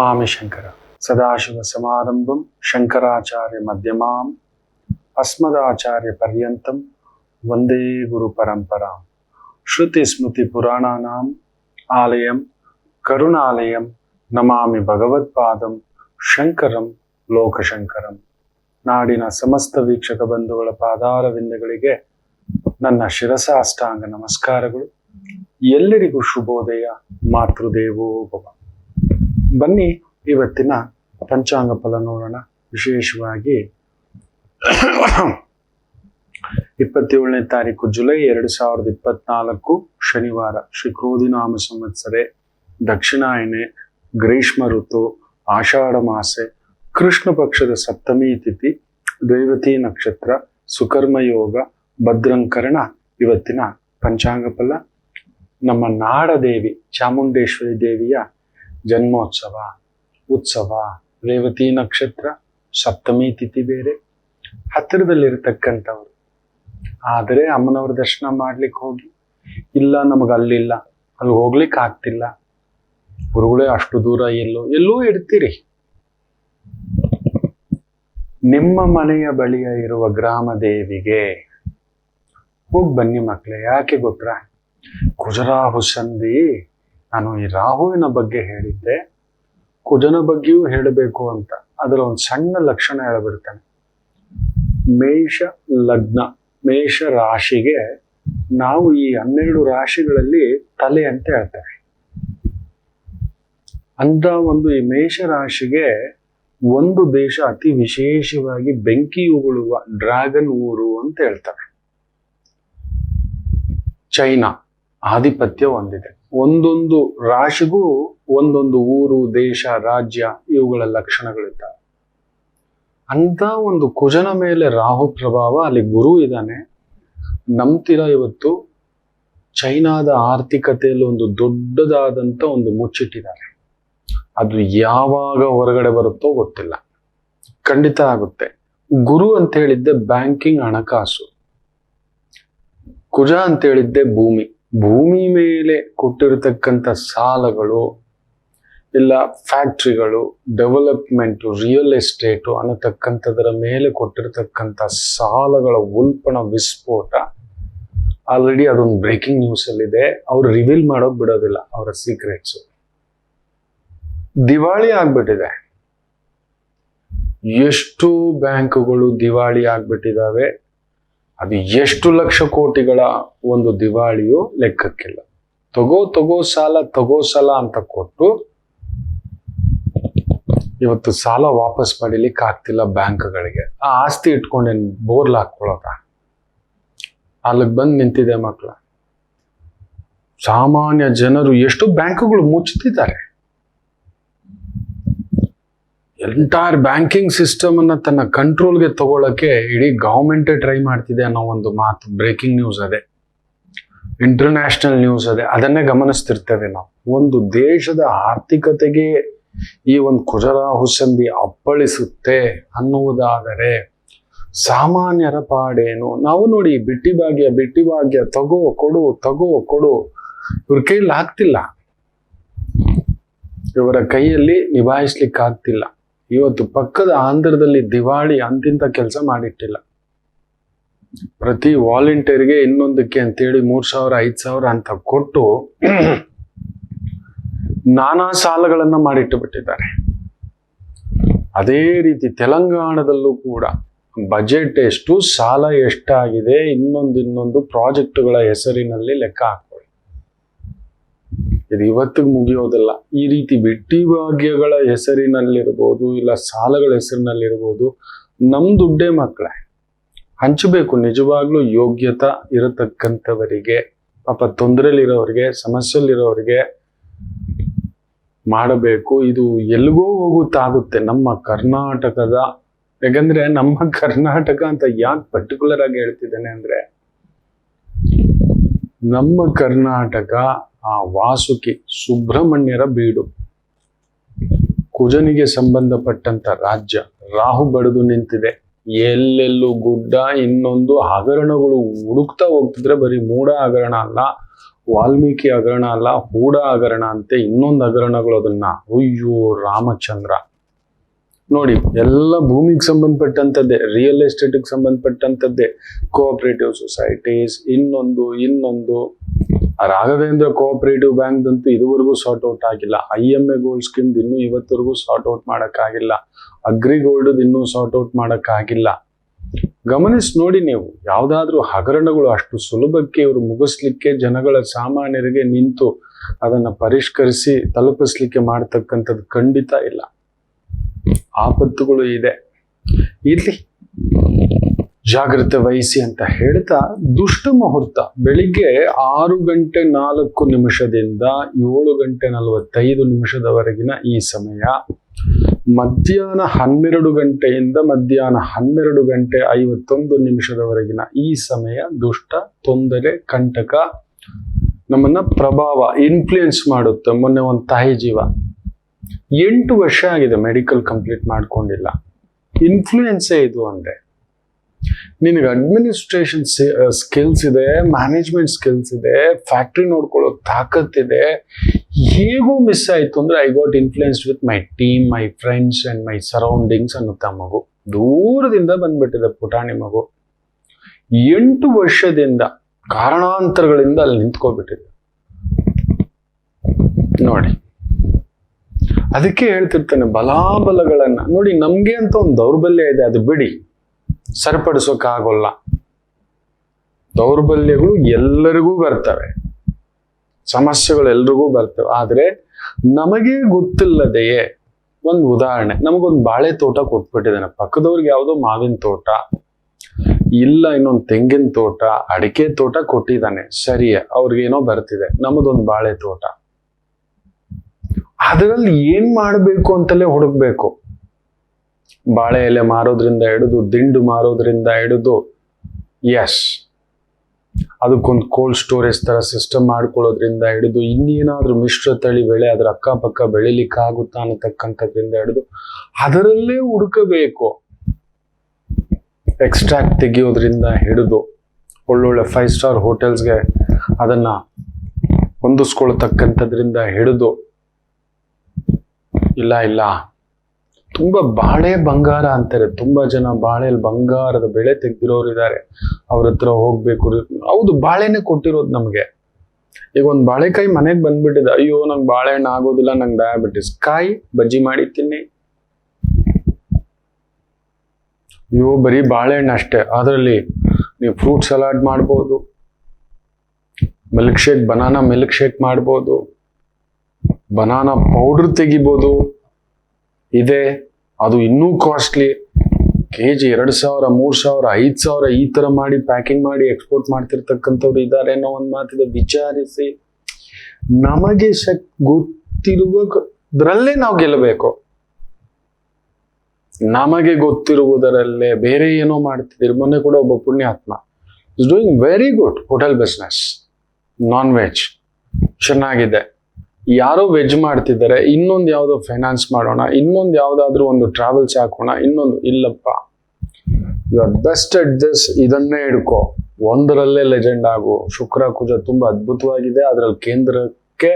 ನಮಾಮಿ ಶಂಕರ ಸದಾಶಿವ ಸಮಾರಂಭಂ ಶಂಕರಾಚಾರ್ಯ ಮಧ್ಯಮಾಂ ಅಸ್ಮದಾಚಾರ್ಯ ಪರ್ಯಂತಂ ವಂದೇ ಗುರು ಪರಂಪರಾಂ ಶ್ರುತಿ ಸ್ಮೃತಿ ಪುರಾಣಾನಾಂ ಆಲಯಂ ಕರುಣಾಲಯಂ ನಮಾಮಿ ಭಗವತ್ಪಾದಂ ಶಂಕರಂ ಲೋಕಶಂಕರಂ. ನಾಡಿನ ಸಮಸ್ತ ವೀಕ್ಷಕ ಬಂಧುಗಳ ಪಾದಾರವಿಂದಗಳಿಗೆ ನನ್ನ ಶಿರಸಾಷ್ಟಾಂಗ ನಮಸ್ಕಾರಗಳು. ಎಲ್ಲರಿಗೂ ಶುಭೋದಯ. ಮಾತೃದೇವೋ ಭವ. ಬನ್ನಿ ಇವತ್ತಿನ ಪಂಚಾಂಗ ಫಲ ನೋಡೋಣ. ವಿಶೇಷವಾಗಿ 27ನೇ ತಾರೀಕು ಜುಲೈ 2024 ಶನಿವಾರ, ಶ್ರೀ ಕ್ರೋಧಿನಾಮ ಸಂವತ್ಸರೆ, ದಕ್ಷಿಣಾಯನೆ, ಗ್ರೀಷ್ಮ ಋತು, ಆಷಾಢ ಮಾಸೆ, ಕೃಷ್ಣ ಪಕ್ಷದ ಸಪ್ತಮಿ ತಿಥಿ, ದ್ವೈವತಿ ನಕ್ಷತ್ರ, ಸುಕರ್ಮ ಯೋಗ, ಭದ್ರಂಕರಣ. ಇವತ್ತಿನ ಪಂಚಾಂಗ ಫಲ. ನಮ್ಮ ನಾಡದೇವಿ ಚಾಮುಂಡೇಶ್ವರಿ ದೇವಿಯ ಜನ್ಮೋತ್ಸವ, ಉತ್ಸವ, ರೇವತಿ ನಕ್ಷತ್ರ, ಸಪ್ತಮಿ ತಿಥಿ ಬೇರೆ, ಹತ್ತಿರದಲ್ಲಿರ್ತಕ್ಕಂಥವ್ರು. ಆದರೆ ಅಮ್ಮನವ್ರ ದರ್ಶನ ಮಾಡ್ಲಿಕ್ಕೆ ಹೋಗಿ, ಇಲ್ಲ ನಮಗೆ ಅಲ್ಲಿಲ್ಲ, ಅಲ್ಲಿ ಹೋಗ್ಲಿಕ್ಕೆ ಆಗ್ತಿಲ್ಲ, ಗುರುಗಳೇ ಅಷ್ಟು ದೂರ ಎಲ್ಲೋ ಇಡ್ತೀರಿ. ನಿಮ್ಮ ಮನೆಯ ಬಳಿಯ ಇರುವ ಗ್ರಾಮ ದೇವಿಗೆ ಹೋಗಿ ಬನ್ನಿ ಮಕ್ಕಳೇ. ಯಾಕೆ ಗೊತ್ತಾ? ಕುಜರಾಹು ಸಂಧಿ. ನಾನು ಈ ರಾಹುವಿನ ಬಗ್ಗೆ ಹೇಳಿದ್ದೆ, ಕುಜನ ಬಗ್ಗೆಯೂ ಹೇಳಬೇಕು ಅಂತ. ಅದರ ಒಂದು ಸಣ್ಣ ಲಕ್ಷಣ ಹೇಳ್ಬಿಡ್ತಾನೆ. ಮೇಷ ಲಗ್ನ, ಮೇಷ ರಾಶಿಗೆ ನಾವು ಈ 12 ರಾಶಿಗಳಲ್ಲಿ ತಲೆ ಅಂತ ಹೇಳ್ತೇವೆ. ಅಂತ ಒಂದು ಈ ಮೇಷ ರಾಶಿಗೆ ಒಂದು ದೇಶ ಅತಿ ವಿಶೇಷವಾಗಿ ಬೆಂಕಿ ಉಗುಳುವ ಡ್ರ್ಯಾಗನ್ ಊರು ಅಂತ ಹೇಳ್ತಾರೆ. ಚೈನಾ ಆಧಿಪತ್ಯ ಹೊಂದಿದೆ. ಒಂದೊಂದು ರಾಶಿಗೂ ಒಂದೊಂದು ಊರು, ದೇಶ, ರಾಜ್ಯ, ಇವುಗಳ ಲಕ್ಷಣಗಳಿದ್ದಾವೆ. ಅಂತ ಒಂದು ಕುಜನ ಮೇಲೆ ರಾಹು ಪ್ರಭಾವ, ಅಲ್ಲಿ ಗುರು ಇದ್ದಾನೆ. ನಂಬ್ತೀರಾ? ಇವತ್ತು ಚೈನಾದ ಆರ್ಥಿಕತೆಯಲ್ಲಿ ಒಂದು ದೊಡ್ಡದಾದಂತ ಒಂದು ಮುಚ್ಚಿಟ್ಟಿದ್ದಾರೆ. ಅದು ಯಾವಾಗ ಹೊರಗಡೆ ಬರುತ್ತೋ ಗೊತ್ತಿಲ್ಲ, ಖಂಡಿತ ಆಗುತ್ತೆ. ಗುರು ಅಂತ ಹೇಳಿದ್ದೆ ಬ್ಯಾಂಕಿಂಗ್, ಹಣಕಾಸು. ಕುಜ ಅಂತ ಹೇಳಿದ್ದೆ ಭೂಮಿ. ಭೂಮಿ ಮೇಲೆ ಕೊಟ್ಟಿರತಕ್ಕಂಥ ಸಾಲಗಳು, ಇಲ್ಲ ಫ್ಯಾಕ್ಟ್ರಿಗಳು, ಡೆವಲಪ್ಮೆಂಟು, ರಿಯಲ್ ಎಸ್ಟೇಟು ಅನ್ನತಕ್ಕಂಥದ್ರ ಮೇಲೆ ಕೊಟ್ಟಿರತಕ್ಕಂಥ ಸಾಲಗಳ ಉಲ್ಪಣ, ವಿಸ್ಫೋಟ. ಆಲ್ರೆಡಿ ಅದೊಂದು ಬ್ರೇಕಿಂಗ್ ನ್ಯೂಸ್ ಅಲ್ಲಿದೆ. ಅವ್ರು ರಿವೀಲ್ ಮಾಡೋಕ್ ಬಿಡೋದಿಲ್ಲ ಅವರ ಸೀಕ್ರೆಟ್ಸು. ದಿವಾಳಿ ಆಗ್ಬಿಟ್ಟಿದೆ. ಎಷ್ಟು ಬ್ಯಾಂಕುಗಳು ದಿವಾಳಿ ಆಗ್ಬಿಟ್ಟಿದಾವೆ. ಅದು ಎಷ್ಟು ಲಕ್ಷ ಕೋಟಿಗಳ ಒಂದು ದಿವಾಳಿಯು ಲೆಕ್ಕಕ್ಕಿಲ್ಲ. ತಗೋ ಸಾಲ ಅಂತ ಕೊಟ್ಟು ಇವತ್ತು ಸಾಲ ವಾಪಸ್ ಪಡಿಲಿಕ್ಕೆ ಆಗ್ತಿಲ್ಲ ಬ್ಯಾಂಕ್ಗಳಿಗೆ. ಆ ಆಸ್ತಿ ಇಟ್ಕೊಂಡೇನು ಬೋರ್ಲ್ ಹಾಕೊಳ್ಳೋದ? ಅಲ್ಲಿಗೆ ಬಂದು ನಿಂತಿದೆ ಮಕ್ಕಳ. ಸಾಮಾನ್ಯ ಜನರು ಎಷ್ಟು ಬ್ಯಾಂಕುಗಳು ಮುಚ್ಚುತ್ತಿದ್ದಾರೆ. ಎಂಟೈರ್ ಬ್ಯಾಂಕಿಂಗ್ ಸಿಸ್ಟಮ್ ಅನ್ನ ತನ್ನ ಕಂಟ್ರೋಲ್ಗೆ ತಗೊಳಕ್ಕೆ ಇಡೀ ಗವರ್ಮೆಂಟೇ ಟ್ರೈ ಮಾಡ್ತಿದೆ ಅನ್ನೋ ಒಂದು ಮಾತು. ಬ್ರೇಕಿಂಗ್ ನ್ಯೂಸ್ ಅದೇ, ಇಂಟರ್ನ್ಯಾಷನಲ್ ನ್ಯೂಸ್ ಅದೇ. ಅದನ್ನೇ ಗಮನಿಸ್ತಿರ್ತೇವೆ ನಾವು. ಒಂದು ದೇಶದ ಆರ್ಥಿಕತೆಗೆ ಈ ಒಂದು ಕುಜರಾಹು ಸಂಧಿ ಅಪ್ಪಳಿಸುತ್ತೆ ಅನ್ನುವುದಾದರೆ ಸಾಮಾನ್ಯರ ಪಾಡೇನು? ನಾವು ನೋಡಿ, ಬಿಟ್ಟಿ ಭಾಗ್ಯ ತಗೋ ಕೊಡು ಇವ್ರ ಕೈಯಲ್ಲಿ ಆಗ್ತಿಲ್ಲ. ಇವರ ಕೈಯಲ್ಲಿ ನಿಭಾಯಿಸ್ಲಿಕ್ಕೆ ಆಗ್ತಿಲ್ಲ. ಇವತ್ತು ಪಕ್ಕದ ಆಂಧ್ರದಲ್ಲಿ ದಿವಾಳಿ ಅಂತಿಂತ ಕೆಲಸ ಮಾಡಿಟ್ಟಿಲ್ಲ. ಪ್ರತಿ ವಾಲಂಟಿಯರ್ಗೆ ಇನ್ನೊಂದಕ್ಕೆ ಅಂತೇಳಿ 3,000 5,000 ಅಂತ ಕೊಟ್ಟು ನಾನಾ ಸಾಲಗಳನ್ನ ಮಾಡಿಟ್ಟು ಬಿಟ್ಟಿದ್ದಾರೆ. ಅದೇ ರೀತಿ ತೆಲಂಗಾಣದಲ್ಲೂ ಕೂಡ ಬಜೆಟ್ ಎಷ್ಟು, ಸಾಲ ಎಷ್ಟಾಗಿದೆ, ಇನ್ನೊಂದು ಪ್ರಾಜೆಕ್ಟ್ಗಳ ಹೆಸರಿನಲ್ಲಿ ಲೆಕ್ಕ ಹಾಕೊಳ್ಳಿ. ಇದು ಇವತ್ತಿಗೆ ಮುಗಿಯೋದಲ್ಲ. ಈ ರೀತಿ ಬಿಟ್ಟಿ ಭಾಗ್ಯಗಳ ಹೆಸರಿನಲ್ಲಿರ್ಬೋದು, ಇಲ್ಲ ಸಾಲಗಳ ಹೆಸರಿನಲ್ಲಿರ್ಬೋದು, ನಮ್ ದುಡ್ಡೇ ಮಕ್ಕಳೇ ಹಂಚಬೇಕು. ನಿಜವಾಗ್ಲೂ ಯೋಗ್ಯತಾ ಇರತಕ್ಕಂಥವರಿಗೆ, ಪಾಪ ತೊಂದರೆಲಿರೋರಿಗೆ, ಸಮಸ್ಯೆಲಿರೋರಿಗೆ ಮಾಡಬೇಕು. ಇದು ಎಲ್ಲಿಗೋ ಹೋಗುತ್ತಾಗುತ್ತೆ ನಮ್ಮ ಕರ್ನಾಟಕದ. ಯಾಕಂದ್ರೆ ನಮ್ಮ ಕರ್ನಾಟಕ ಅಂತ ಯಾಕೆ ಪರ್ಟಿಕ್ಯುಲರ್ ಆಗಿ ಹೇಳ್ತಿದ್ದೇನೆ ಅಂದ್ರೆ, ನಮ್ಮ ಕರ್ನಾಟಕ ಆ ವಾಸುಕಿ ಸುಬ್ರಹ್ಮಣ್ಯರ ಬೀಡು. ಕುಜನಿಗೆ ಸಂಬಂಧಪಟ್ಟಂತ ರಾಜ್ಯ. ರಾಹು ಬಡಿದು ನಿಂತಿದೆ. ಎಲ್ಲೆಲ್ಲೂ ಗುಡ್ಡ, ಇನ್ನೊಂದು ಹಗರಣಗಳು ಹುಡುಕ್ತಾ ಹೋಗ್ತಿದ್ರೆ ಬರೀ ಮೂಡ ಹಗರಣ ಅಲ್ಲ, ವಾಲ್ಮೀಕಿ ಹಗರಣ ಅಲ್ಲ, ಹೂಡ ಹಗರಣ ಅಂತೆ ಇನ್ನೊಂದು ಹಗರಣಗಳು. ಅದನ್ನ ಅಯ್ಯೋ ರಾಮಚಂದ್ರ ನೋಡಿ, ಎಲ್ಲ ಭೂಮಿಗೆ ಸಂಬಂಧಪಟ್ಟಂತದ್ದೇ, ರಿಯಲ್ ಎಸ್ಟೇಟ್ಗೆ ಸಂಬಂಧಪಟ್ಟಂತದ್ದೇ, ಕೋಆಪರೇಟಿವ್ ಸೊಸೈಟೀಸ್, ಇನ್ನೊಂದು ರಾಘವೇಂದ್ರ ಕೋಆಪರೇಟಿವ್ ಬ್ಯಾಂಕ್ ಅಂತೂ ಇದುವರೆಗೂ ಸಾರ್ಟ್ ಔಟ್ ಆಗಿಲ್ಲ. IMA ಗೋಲ್ಡ್ ಸ್ಕೀಮ್ ಇನ್ನೂ ಇವತ್ತರೆಗೂ ಸಾರ್ಟ್ ಔಟ್ ಮಾಡಕ್ಕಾಗಿಲ್ಲ. ಅಗ್ರಿ ಗೋಲ್ಡ್ ಇನ್ನೂ ಸಾರ್ಟ್ ಔಟ್ ಮಾಡಕ್ಕಾಗಿಲ್ಲ. ಗಮನಿಸಿ ನೋಡಿ ನೀವು, ಯಾವ್ದಾದ್ರೂ ಹಗರಣಗಳು ಅಷ್ಟು ಸುಲಭಕ್ಕೆ ಇವರು ಮುಗಿಸ್ಲಿಕ್ಕೆ, ಜನಗಳ ಸಾಮಾನ್ಯರಿಗೆ ನಿಂತು ಅದನ್ನ ಪರಿಷ್ಕರಿಸಿ ತಲುಪಿಸ್ಲಿಕ್ಕೆ ಮಾಡ್ತಕ್ಕಂಥದ್ದು ಖಂಡಿತ ಇಲ್ಲ. ಆಪತ್ತುಗಳು ಇದೆ, ಇರ್ಲಿ, ಜಾಗ್ರತೆ ವಹಿಸಿ ಅಂತ ಹೇಳ್ತಾ, ದುಷ್ಟ ಮುಹೂರ್ತ ಬೆಳಿಗ್ಗೆ 6:04 7:45 ಈ ಸಮಯ, ಮಧ್ಯಾಹ್ನ 12 ಗಂಟೆಯಿಂದ ಮಧ್ಯಾಹ್ನ 12:51 ಈ ಸಮಯ ದುಷ್ಟ, ತೊಂದರೆ, ಕಂಟಕ, ನಮ್ಮನ್ನ ಪ್ರಭಾವ, ಇನ್ಫ್ಲೂಯೆನ್ಸ್ ಮಾಡುತ್ತೆ. ಮೊನ್ನೆ ಒಂದು ತಾಯಿ ಜೀವ 8 ವರ್ಷ ಆಗಿದೆ ಮೆಡಿಕಲ್ ಕಂಪ್ಲೀಟ್ ಮಾಡ್ಕೊಂಡಿಲ್ಲ. ಇನ್ಫ್ಲೂಯೆನ್ಸೇ ಇದು ಅಂದೆ. ನಿನಗೆ ಅಡ್ಮಿನಿಸ್ಟ್ರೇಷನ್ ಸ್ಕಿಲ್ಸ್ ಇದೆ, ಮ್ಯಾನೇಜ್ಮೆಂಟ್ ಸ್ಕಿಲ್ಸ್ ಇದೆ, ಫ್ಯಾಕ್ಟ್ರಿ ನೋಡ್ಕೊಳ್ಳೋ ತಾಕತ್ತಿದೆ, ಹೇಗೂ ಮಿಸ್ ಆಯ್ತು ಅಂದ್ರೆ I got influenced with my team, my friends and my surroundings ಅನ್ನುತ್ತ ಮಗು. ದೂರದಿಂದ ಬಂದ್ಬಿಟ್ಟಿದೆ ಪುಟಾಣಿ ಮಗು. 8 ವರ್ಷದಿಂದ ಕಾರಣಾಂತರಗಳಿಂದ ಅಲ್ಲಿ ನಿಂತ್ಕೊಬಿಟ್ಟಿದೆ ನೋಡಿ. ಅದಕ್ಕೆ ಹೇಳ್ತಿರ್ತಾನೆ, ಬಲಾಬಲಗಳನ್ನ ನೋಡಿ. ನಮ್ಗೆ ಅಂತ ಒಂದು ದೌರ್ಬಲ್ಯ ಇದೆ, ಅದು ಬಿಡಿ, ಸರಿಪಡಿಸೋಕ್ಕಾಗೋಲ್ಲ. ದೌರ್ಬಲ್ಯಗಳು ಎಲ್ಲರಿಗೂ ಬರ್ತವೆ, ಸಮಸ್ಯೆಗಳು ಎಲ್ರಿಗೂ ಬರ್ತವೆ. ಆದ್ರೆ ನಮಗೆ ಗೊತ್ತಿಲ್ಲದೆಯೇ, ಒಂದು ಉದಾಹರಣೆ, ನಮಗೊಂದು ಬಾಳೆ ತೋಟ ಕೊಟ್ಬಿಟ್ಟಿದ್ದಾನೆ, ಪಕ್ಕದವ್ರಿಗೆ ಯಾವುದೋ ಮಾವಿನ ತೋಟ ಇಲ್ಲ, ಇನ್ನೊಂದು ತೆಂಗಿನ ತೋಟ, ಅಡಿಕೆ ತೋಟ ಕೊಟ್ಟಿದ್ದಾನೆ, ಸರಿಯೇ, ಅವ್ರಿಗೇನೋ ಬರ್ತಿದೆ. ನಮ್ಮದೊಂದು ಬಾಳೆ ತೋಟ, ಅದರಲ್ಲಿ ಏನ್ ಮಾಡ್ಬೇಕು ಅಂತಲೇ ಹುಡುಕ್ಬೇಕು. ಬಾಳೆ ಎಲೆ ಮಾರೋದ್ರಿಂದ ಹಿಡಿದು, ದಿಂಡು ಮಾರೋದ್ರಿಂದ ಹಿಡಿದು, ಎಸ್, ಅದಕ್ಕೊಂದು ಕೋಲ್ಡ್ ಸ್ಟೋರೇಜ್ ತರ ಸಿಸ್ಟಮ್ ಮಾಡ್ಕೊಳ್ಳೋದ್ರಿಂದ ಹಿಡಿದು, ಇನ್ನೇನಾದ್ರೂ ಮಿಶ್ರ ತಳಿ ಬೆಳೆ ಅದರ ಅಕ್ಕಪಕ್ಕ ಬೆಳಿಲಿಕ್ಕೆ ಆಗುತ್ತಾ ಅನ್ನತಕ್ಕಂಥದ್ರಿಂದ ಹಿಡಿದು ಅದರಲ್ಲೇ ಹುಡುಕಬೇಕು. ಎಕ್ಸ್ಟ್ರಾಕ್ಟ್ ತೆಗಿಯೋದ್ರಿಂದ ಹಿಡಿದು, ಒಳ್ಳೊಳ್ಳೆ 5 ಸ್ಟಾರ್ ಹೋಟೆಲ್ಸ್ಗೆ ಅದನ್ನ ಹೊಂದಿಸ್ಕೊಳ್ತಕ್ಕಂಥದ್ರಿಂದ ಹಿಡಿದು, ಇಲ್ಲ ತುಂಬಾ ಬಾಳೆ ಬಂಗಾರ ಅಂತಾರೆ. ತುಂಬಾ ಜನ ಬಾಳೆಯಲ್ಲಿ ಬಂಗಾರದ ಬೆಳೆ ತೆಗ್ದಿರೋರು ಇದ್ದಾರೆ. ಅವ್ರ ಹತ್ರ ಹೋಗ್ಬೇಕು. ಹೌದು, ಬಾಳೆನೆ ಕೊಟ್ಟಿರೋದು ನಮ್ಗೆ. ಈಗ ಒಂದು ಬಾಳೆಕಾಯಿ ಮನೆಗೆ ಬಂದ್ಬಿಟ್ಟಿದೆ, ಅಯ್ಯೋ ನಂಗೆ ಬಾಳೆಹಣ್ಣು ಆಗೋದಿಲ್ಲ, ನಂಗೆ ಡಯಾಬಿಟಿಸ್, ಕಾಯಿ ಬಜ್ಜಿ ಮಾಡಿ ತಿನ್ನಿ. ಅಯ್ಯೋ ಬರೀ ಬಾಳೆಹಣ್ಣು ಅಷ್ಟೇ, ಅದರಲ್ಲಿ ನೀವು ಫ್ರೂಟ್ ಸಲಾಡ್ ಮಾಡ್ಬೋದು, milkshake, banana milkshake ಮಾಡ್ಬೋದು, ಬನಾನಾ ಪೌಡರ್ ತೆಗಿಬೋದು. ಇದೆ, ಅದು ಇನ್ನೂ ಕಾಸ್ಟ್ಲಿ. ಕೆಜಿ 2,000, 3,000, 5,000 ಈ ತರ ಮಾಡಿ ಪ್ಯಾಕಿಂಗ್ ಮಾಡಿ ಎಕ್ಸ್ಪೋರ್ಟ್ ಮಾಡ್ತಿರ್ತಕ್ಕಂಥವ್ರು ಇದ್ದಾರೆ ಅನ್ನೋ ಒಂದು ಮಾತಿದೆ. ವಿಚಾರಿಸಿ, ನಮಗೆ ಗೊತ್ತಿರುವುದರಲ್ಲೇ ನಾವು ಗೆಲ್ಲಬೇಕು. ನಮಗೆ ಗೊತ್ತಿರುವುದರಲ್ಲೇ ಬೇರೆ ಏನೋ ಮಾಡ್ತಿದ್ದೀರಿ. ಮೊನ್ನೆ ಕೂಡ ಒಬ್ಬ ಪುಣ್ಯಾತ್ಮ is doing very good hotel business, non veg ಚೆನ್ನಾಗಿದೆ. ಯಾರೋ ವೆಜ್ ಮಾಡ್ತಿದ್ದಾರೆ, ಇನ್ನೊಂದು ಯಾವುದೋ ಫೈನಾನ್ಸ್ ಮಾಡೋಣ, ಇನ್ನೊಂದು ಯಾವ್ದಾದ್ರು ಒಂದು ಟ್ರಾವೆಲ್ಸ್ ಹಾಕೋಣ, ಇನ್ನೊಂದು. ಇಲ್ಲಪ್ಪ, you are best at this, ಇದನ್ನೇ ಹಿಡ್ಕೋ, ಒಂದರಲ್ಲೇ ಲೆಜೆಂಡ್ ಆಗು. ಶುಕ್ರ ಕುಜ ತುಂಬಾ ಅದ್ಭುತವಾಗಿದೆ, ಅದರಲ್ಲಿ ಕೇಂದ್ರಕ್ಕೆ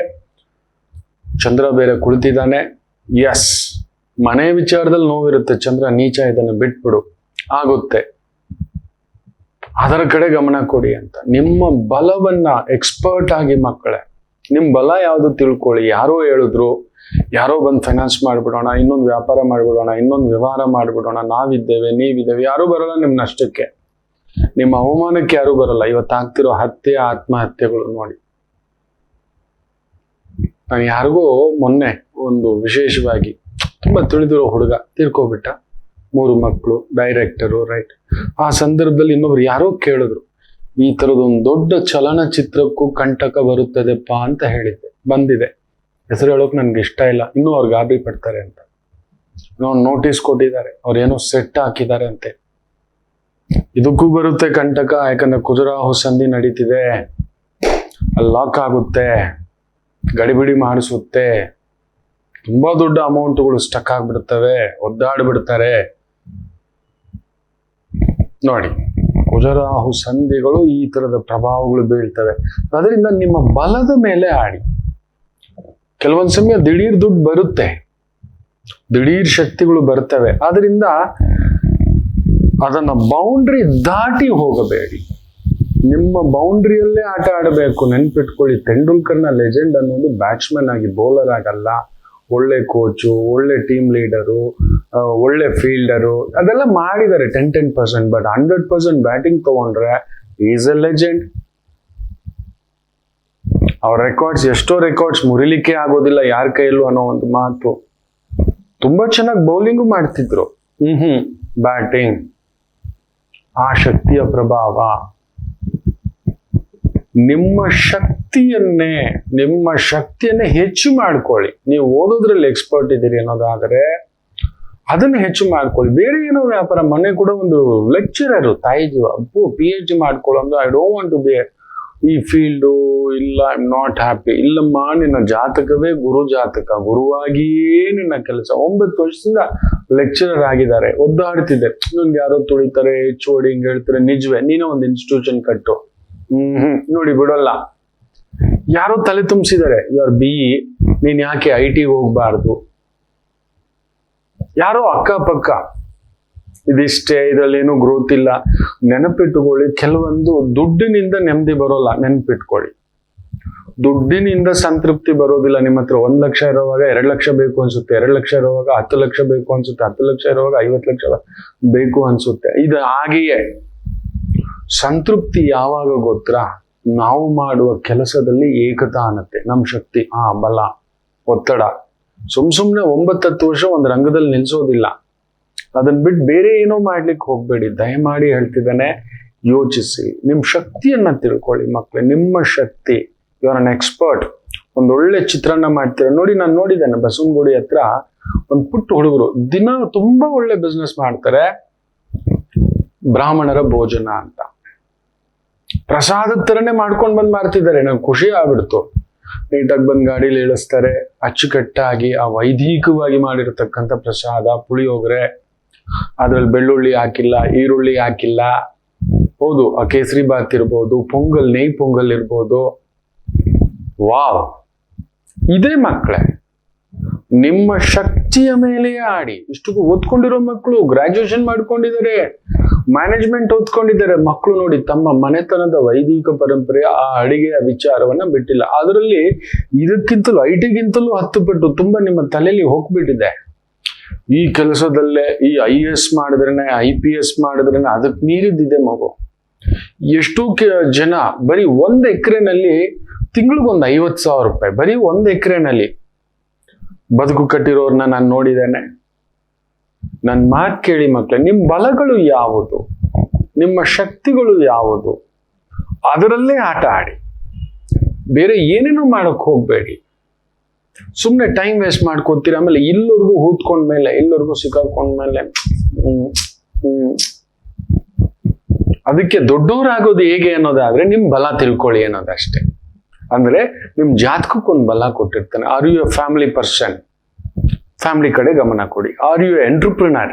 ಚಂದ್ರ ಬೇರೆ ಕುಳಿತಿದ್ದಾನೆ. ಎಸ್, ಮನೆ ವಿಚಾರದಲ್ಲಿ ನೋವಿರುತ್ತೆ, ಚಂದ್ರ ನೀಚ ಇದನ್ನು ಬಿಟ್ಬಿಡು, ಆಗುತ್ತೆ, ಅದರ ಕಡೆ ಗಮನ ಕೊಡಿ ಅಂತ. ನಿಮ್ಮ ಬಲವನ್ನ ಎಕ್ಸ್ಪರ್ಟ್ ಆಗಿ ಮಕ್ಕಳೇ, ನಿಮ್ ಬಲ ಯಾವುದು ತಿಳ್ಕೊಳ್ಳಿ. ಯಾರೋ ಹೇಳಿದ್ರು, ಯಾರೋ ಬಂದು ಫೈನಾನ್ಸ್ ಮಾಡ್ಬಿಡೋಣ, ಇನ್ನೊಂದು ವ್ಯಾಪಾರ ಮಾಡ್ಬಿಡೋಣ, ಇನ್ನೊಂದು ವ್ಯವಹಾರ ಮಾಡ್ಬಿಡೋಣ, ನಾವಿದ್ದೇವೆ, ನೀವಿದ್ದೇವೆ, ಯಾರು ಬರಲ್ಲ ನಿಮ್ ನಷ್ಟಕ್ಕೆ, ನಿಮ್ಮ ಅವಮಾನಕ್ಕೆ ಯಾರು ಬರಲ್ಲ. ಇವತ್ತಾಗ್ತಿರೋ ಹತ್ಯೆ, ಆತ್ಮಹತ್ಯೆಗಳು ನೋಡಿ. ನಾನು ಯಾರಿಗೂ ಮೊನ್ನೆ ಒಂದು ವಿಶೇಷವಾಗಿ ತುಂಬಾ ತಿಳಿದಿರೋ ಹುಡುಗ ತೀರ್ಕೋಬಿಟ್ಟ, 3 ಮಕ್ಕಳು, ಡೈರೆಕ್ಟರು, ರೈಟ್. ಆ ಸಂದರ್ಭದಲ್ಲಿ ಇನ್ನೊಬ್ರು ಯಾರೋ ಕೇಳಿದ್ರು, ಈ ತರದೊಂದು ದೊಡ್ಡ ಚಲನಚಿತ್ರಕ್ಕೂ ಕಂಟಕ ಬರುತ್ತದೆಪ್ಪ ಅಂತ ಹೇಳಿದ್ದೆ. ಬಂದಿದೆ, ಹೆಸರು ಹೇಳೋಕೆ ನನ್ಗೆ ಇಷ್ಟ ಇಲ್ಲ, ಇನ್ನೂ ಅವ್ರು ಗಾಬರಿ ಪಡ್ತಾರೆ ಅಂತ. ನೋಟಿಸ್ ಕೊಟ್ಟಿದ್ದಾರೆ, ಅವ್ರೇನೋ ಸೆಟ್ ಹಾಕಿದ್ದಾರೆ ಅಂತೆ. ಇದಕ್ಕೂ ಬರುತ್ತೆ ಕಂಟಕ, ಯಾಕಂದ್ರೆ ಕುಜರಾಹು ಸಂಧಿ ನಡೀತಿದೆ, ಅಲ್ಲಿ ಲಾಕ್ ಆಗುತ್ತೆ, ಗಡಿಬಿಡಿ ಮಾಡಿಸುತ್ತೆ, ತುಂಬಾ ದೊಡ್ಡ ಅಮೌಂಟ್ಗಳು ಸ್ಟಕ್ ಆಗ್ಬಿಡ್ತವೆ, ಒದ್ದಾಡ್ಬಿಡ್ತಾರೆ. ನೋಡಿ, ಕುಜರಾಹು ಸಂಧಿಗಳು ಈ ತರದ ಪ್ರಭಾವಗಳು ಬೀಳ್ತವೆ. ಅದರಿಂದ ನಿಮ್ಮ ಬಲದ ಮೇಲೆ ಆಡಿ. ಕೆಲವೊಂದು ಸಮಯ ದಿಢೀರ್ ದುಡ್ಡು ಬರುತ್ತೆ, ದಿಢೀರ್ ಶಕ್ತಿಗಳು ಬರ್ತವೆ. ಆದ್ರಿಂದ ಅದನ್ನ ಬೌಂಡ್ರಿ ದಾಟಿ ಹೋಗಬೇಡಿ. ನಿಮ್ಮ ಬೌಂಡ್ರಿಯಲ್ಲೇ ಆಟ ಆಡಬೇಕು. ನೆನ್ಪಿಟ್ಕೊಳ್ಳಿ, ತೆಂಡೂಲ್ಕರ್ನ ಲೆಜೆಂಡ್ ಅನ್ನೋದು ಬ್ಯಾಟ್ಸ್ಮನ್ ಆಗಿ, ಬೌಲರ್ ಆಗಲ್ಲ. ಒಳ್ಳೆ ಕೋಚು, ಒಳ್ಳೆ ಟೀಮ್ ಲೀಡರು, ಒಳ್ಳೆ ಫೀಲ್ಡರು ಅದೆಲ್ಲ ಮಾಡಿದ್ದಾರೆ 10%. ಬಟ್ 100% ಬ್ಯಾಟಿಂಗ್ ತಗೊಂಡ್ರೆ ಈಸ್ ಎ ಲೆಜೆಂಡ್. ಅವ್ರ ರೆಕಾರ್ಡ್ಸ್, ಎಷ್ಟೋ ರೆಕಾರ್ಡ್ಸ್ ಮುರಿಲಿಕ್ಕೆ ಆಗೋದಿಲ್ಲ ಯಾರ ಕೈಯಲ್ಲೂ ಅನ್ನೋ ಒಂದು ಮಾತು. ತುಂಬಾ ಚೆನ್ನಾಗಿ ಬೌಲಿಂಗು ಮಾಡ್ತಿದ್ರು. ಬ್ಯಾಟಿಂಗ್, ಆ ಶಕ್ತಿಯ ಪ್ರಭಾವ. ನಿಮ್ಮ ಶಕ್ತಿಯನ್ನೇ ಹೆಚ್ಚು ಮಾಡ್ಕೊಳ್ಳಿ. ನೀವು ಓದೋದ್ರಲ್ಲಿ ಎಕ್ಸ್ಪರ್ಟ್ ಇದ್ದೀರಿ ಅನ್ನೋದಾದ್ರೆ ಅದನ್ನ ಹೆಚ್ಚು ಮಾಡ್ಕೊಳ್ಳಿ. ಬೇರೆ ಏನೋ ವ್ಯಾಪಾರ. ಮೊನ್ನೆ ಕೂಡ ಒಂದು ಲೆಕ್ಚರರು ತಾಯಿಜಿ PhD ಮಾಡ್ಕೊಳ್ಳೋದು, I don't want to be ಈ ಫೀಲ್ಡು, ಇಲ್ಲ ಐ ಆಮ್ ನಾಟ್ ಹ್ಯಾಪಿ. ಇಲ್ಲಮ್ಮ, ನಿನ್ನ ಜಾತಕವೇ ಗುರು ಜಾತಕ, ಗುರುವಾಗಿಯೇ ನಿನ್ನ ಕೆಲಸ. 9 ವರ್ಷದಿಂದ ಲೆಕ್ಚರರ್ ಆಗಿದ್ದಾರೆ. ಒದ್ದಾಡ್ತಿದ್ದೆ, ನನ್ಗೆ ಯಾರೋ ತುಳಿತಾರೆ, HOD ಹಿಂಗ್ ಹೇಳ್ತಾರೆ. ನಿಜವೇ, ನೀನೇ ಒಂದು ಇನ್ಸ್ಟಿಟ್ಯೂಷನ್ ಕಟ್ಟು. ನೋಡಿ ಬಿಡೋಲ್ಲ. ಯಾರೋ ತಲೆ ತುಂಬಿಸಿದ್ದಾರೆ, ಇವ್ರ BE, ನೀನ್ ಯಾಕೆ IT ಹೋಗ್ಬಾರ್ದು. ಯಾರೋ ಅಕ್ಕಪಕ್ಕ ಇದಿಷ್ಟೇ, ಇದರಲ್ಲೇನು ಗ್ರೋತ್ ಇಲ್ಲ. ನೆನಪಿಟ್ಟುಕೊಳ್ಳಿ, ಕೆಲವೊಂದು ದುಡ್ಡಿನಿಂದ ನೆಮ್ಮದಿ ಬರೋಲ್ಲ. ನೆನಪಿಟ್ಕೊಳ್ಳಿ, ದುಡ್ಡಿನಿಂದ ಸಂತೃಪ್ತಿ ಬರೋದಿಲ್ಲ. ನಿಮ್ಮ ಹತ್ರ 1 ಲಕ್ಷ ಇರುವಾಗ 2 ಲಕ್ಷ ಬೇಕು ಅನ್ಸುತ್ತೆ, 2 ಲಕ್ಷ ಇರುವಾಗ 10 ಲಕ್ಷ ಬೇಕು ಅನ್ಸುತ್ತೆ, 10 ಲಕ್ಷ ಇರುವಾಗ 50 ಲಕ್ಷ ಬೇಕು ಅನ್ಸುತ್ತೆ. ಇದು ಹಾಗೆಯೇ. ಸಂತೃಪ್ತಿ ಯಾವಾಗ ಗೊತ್ತಾ? ನಾವು ಮಾಡುವ ಕೆಲಸದಲ್ಲಿ ಏಕತಾ ಅನ್ನತ್ತೆ. ನಮ್ ಶಕ್ತಿ, ಬಲ, ಒತ್ತಡ. ಸುಮ್ನೆ 9-10 ವರ್ಷ ಒಂದು ರಂಗದಲ್ಲಿ ನಿಲ್ಸೋದಿಲ್ಲ. ಅದನ್ನ ಬಿಟ್ಟು ಬೇರೆ ಏನೋ ಮಾಡ್ಲಿಕ್ಕೆ ಹೋಗ್ಬೇಡಿ. ದಯಮಾಡಿ ಹೇಳ್ತಿದ್ದಾನೆ, ಯೋಚಿಸಿ. ನಿಮ್ ಶಕ್ತಿಯನ್ನ ತಿಳ್ಕೊಳ್ಳಿ ಮಕ್ಳೇ. ನಿಮ್ಮ ಶಕ್ತಿ. You are an expert. ಒಂದೊಳ್ಳೆ ಚಿತ್ರಾನ್ನ ಮಾಡ್ತೀರ ನೋಡಿ. ನಾನು ನೋಡಿದ್ದೇನೆ ಬಸವನಗುಡಿ ಹತ್ರ ಒಂದು ಪುಟ್ಟ ಹುಡುಗರು ದಿನ ತುಂಬಾ ಒಳ್ಳೆ ಬಿಸ್ನೆಸ್ ಮಾಡ್ತಾರೆ. ಬ್ರಾಹ್ಮಣರ ಭೋಜನ ಅಂತ ಪ್ರಸಾದದ ತರನೇ ಮಾಡ್ಕೊಂಡ್ ಬಂದ್ ಮಾಡ್ತಿದ್ದಾರೆ. ನಂಗೆ ಖುಷಿ ಆಗ್ಬಿಡ್ತು. ನೀಟಾಗಿ ಬಂದ್ ಗಾಡಿಲಿ ಇಳಿಸ್ತಾರೆ, ಅಚ್ಚುಕಟ್ಟಾಗಿ ಆ ವೈದಿಕವಾಗಿ ಮಾಡಿರತಕ್ಕಂಥ ಪ್ರಸಾದ. ಪುಳಿಯೋಗರೆ, ಅದ್ರಲ್ಲಿ ಬೆಳ್ಳುಳ್ಳಿ ಹಾಕಿಲ್ಲ, ಈರುಳ್ಳಿ ಹಾಕಿಲ್ಲ. ಹೌದು, ಆ ಕೇಸರಿ ಬಾತ್ ಇರ್ಬೋದು, ಪೊಂಗಲ್, ನೆಯ್ ಪೊಂಗಲ್ ಇರ್ಬೋದು. ವಾವ್, ಇದೇ ಮಕ್ಕಳೇ. ನಿಮ್ಮ ಶಕ್ತಿಯ ಮೇಲೆ ಆಡಿ. ಇಷ್ಟು ಓದ್ಕೊಂಡಿರೋ ಮಕ್ಕಳು, ಗ್ರಾಜುಯೇಷನ್ ಮಾಡ್ಕೊಂಡಿದ್ದಾರೆ, ಮ್ಯಾನೇಜ್ಮೆಂಟ್ ಓದ್ಕೊಂಡಿದ್ದಾರೆ ಮಕ್ಕಳು. ನೋಡಿ, ತಮ್ಮ ಮನೆತನದ ವೈದಿಕ ಪರಂಪರೆ, ಆ ಅಡಿಗೆಯ ವಿಚಾರವನ್ನ ಬಿಟ್ಟಿಲ್ಲ. ಅದರಲ್ಲಿ ಇದಕ್ಕಿಂತಲೂ IT-ಗಿಂತಲೂ 10 ಪಟ್ಟು ತುಂಬಾ ನಿಮ್ಮ ತಲೆಯಲ್ಲಿ ಹೋಗ್ಬಿಟ್ಟಿದೆ. ಈ ಕೆಲಸದಲ್ಲೇ ಈ IAS ಮಾಡಿದ್ರೇನೆ, IPS ಮಾಡಿದ್ರೇನೆ ಅದಕ್ಕೆ ಮೀರಿದ್ದಿದೆ ಮಗು. ಎಷ್ಟೋ ಜನ ಬರೀ 1 ಎಕರೆನಲ್ಲಿ ತಿಂಗಳಿಗೊಂದು 50,000 ರೂಪಾಯಿ, ಬರೀ 1 ಎಕರೆನಲ್ಲಿ ಬದುಕು ಕಟ್ಟಿರೋರ್ನ ನಾನು ನೋಡಿದ್ದೇನೆ. ನನ್ನ ಮಾತು ಕೇಳಿ ಮಕ್ಕಳೇ, ನಿಮ್ಮ ಬಲಗಳು ಯಾವುದು, ನಿಮ್ಮ ಶಕ್ತಿಗಳು ಯಾವುದು, ಅದರಲ್ಲೇ ಆಟ ಆಡಿ. ಬೇರೆ ಏನೇನೋ ಮಾಡಕ್ ಹೋಗ್ಬೇಡಿ. ಸುಮ್ಮನೆ ಟೈಮ್ ವೇಸ್ಟ್ ಮಾಡ್ಕೋತೀರ. ಆಮೇಲೆ ಇಲ್ಲವರೆಗೂ ಹೂತ್ಕೊಂಡ್ಮೇಲೆ, ಇಲ್ಲವರೆಗೂ ಸಿಕ್ಕಾಕೊಂಡ್ಮೇಲೆ ಅದಕ್ಕೆ ದೊಡ್ಡವರಾಗೋದು ಹೇಗೆ ಅನ್ನೋದಾದ್ರೆ ನಿಮ್ ಬಲ ತಿಳ್ಕೊಳ್ಳಿ ಅನ್ನೋದಷ್ಟೇ. ಅಂದ್ರೆ ನಿಮ್ ಜಾತಕಕ್ಕೊಂದು ಬಲ ಕೊಟ್ಟಿರ್ತಾನೆ. Are you a family person, family ಕಡೆ ಗಮನ ಕೊಡಿ. ಆರ್ ಯು ಎಂಟ್ರಪ್ರಿನರ್,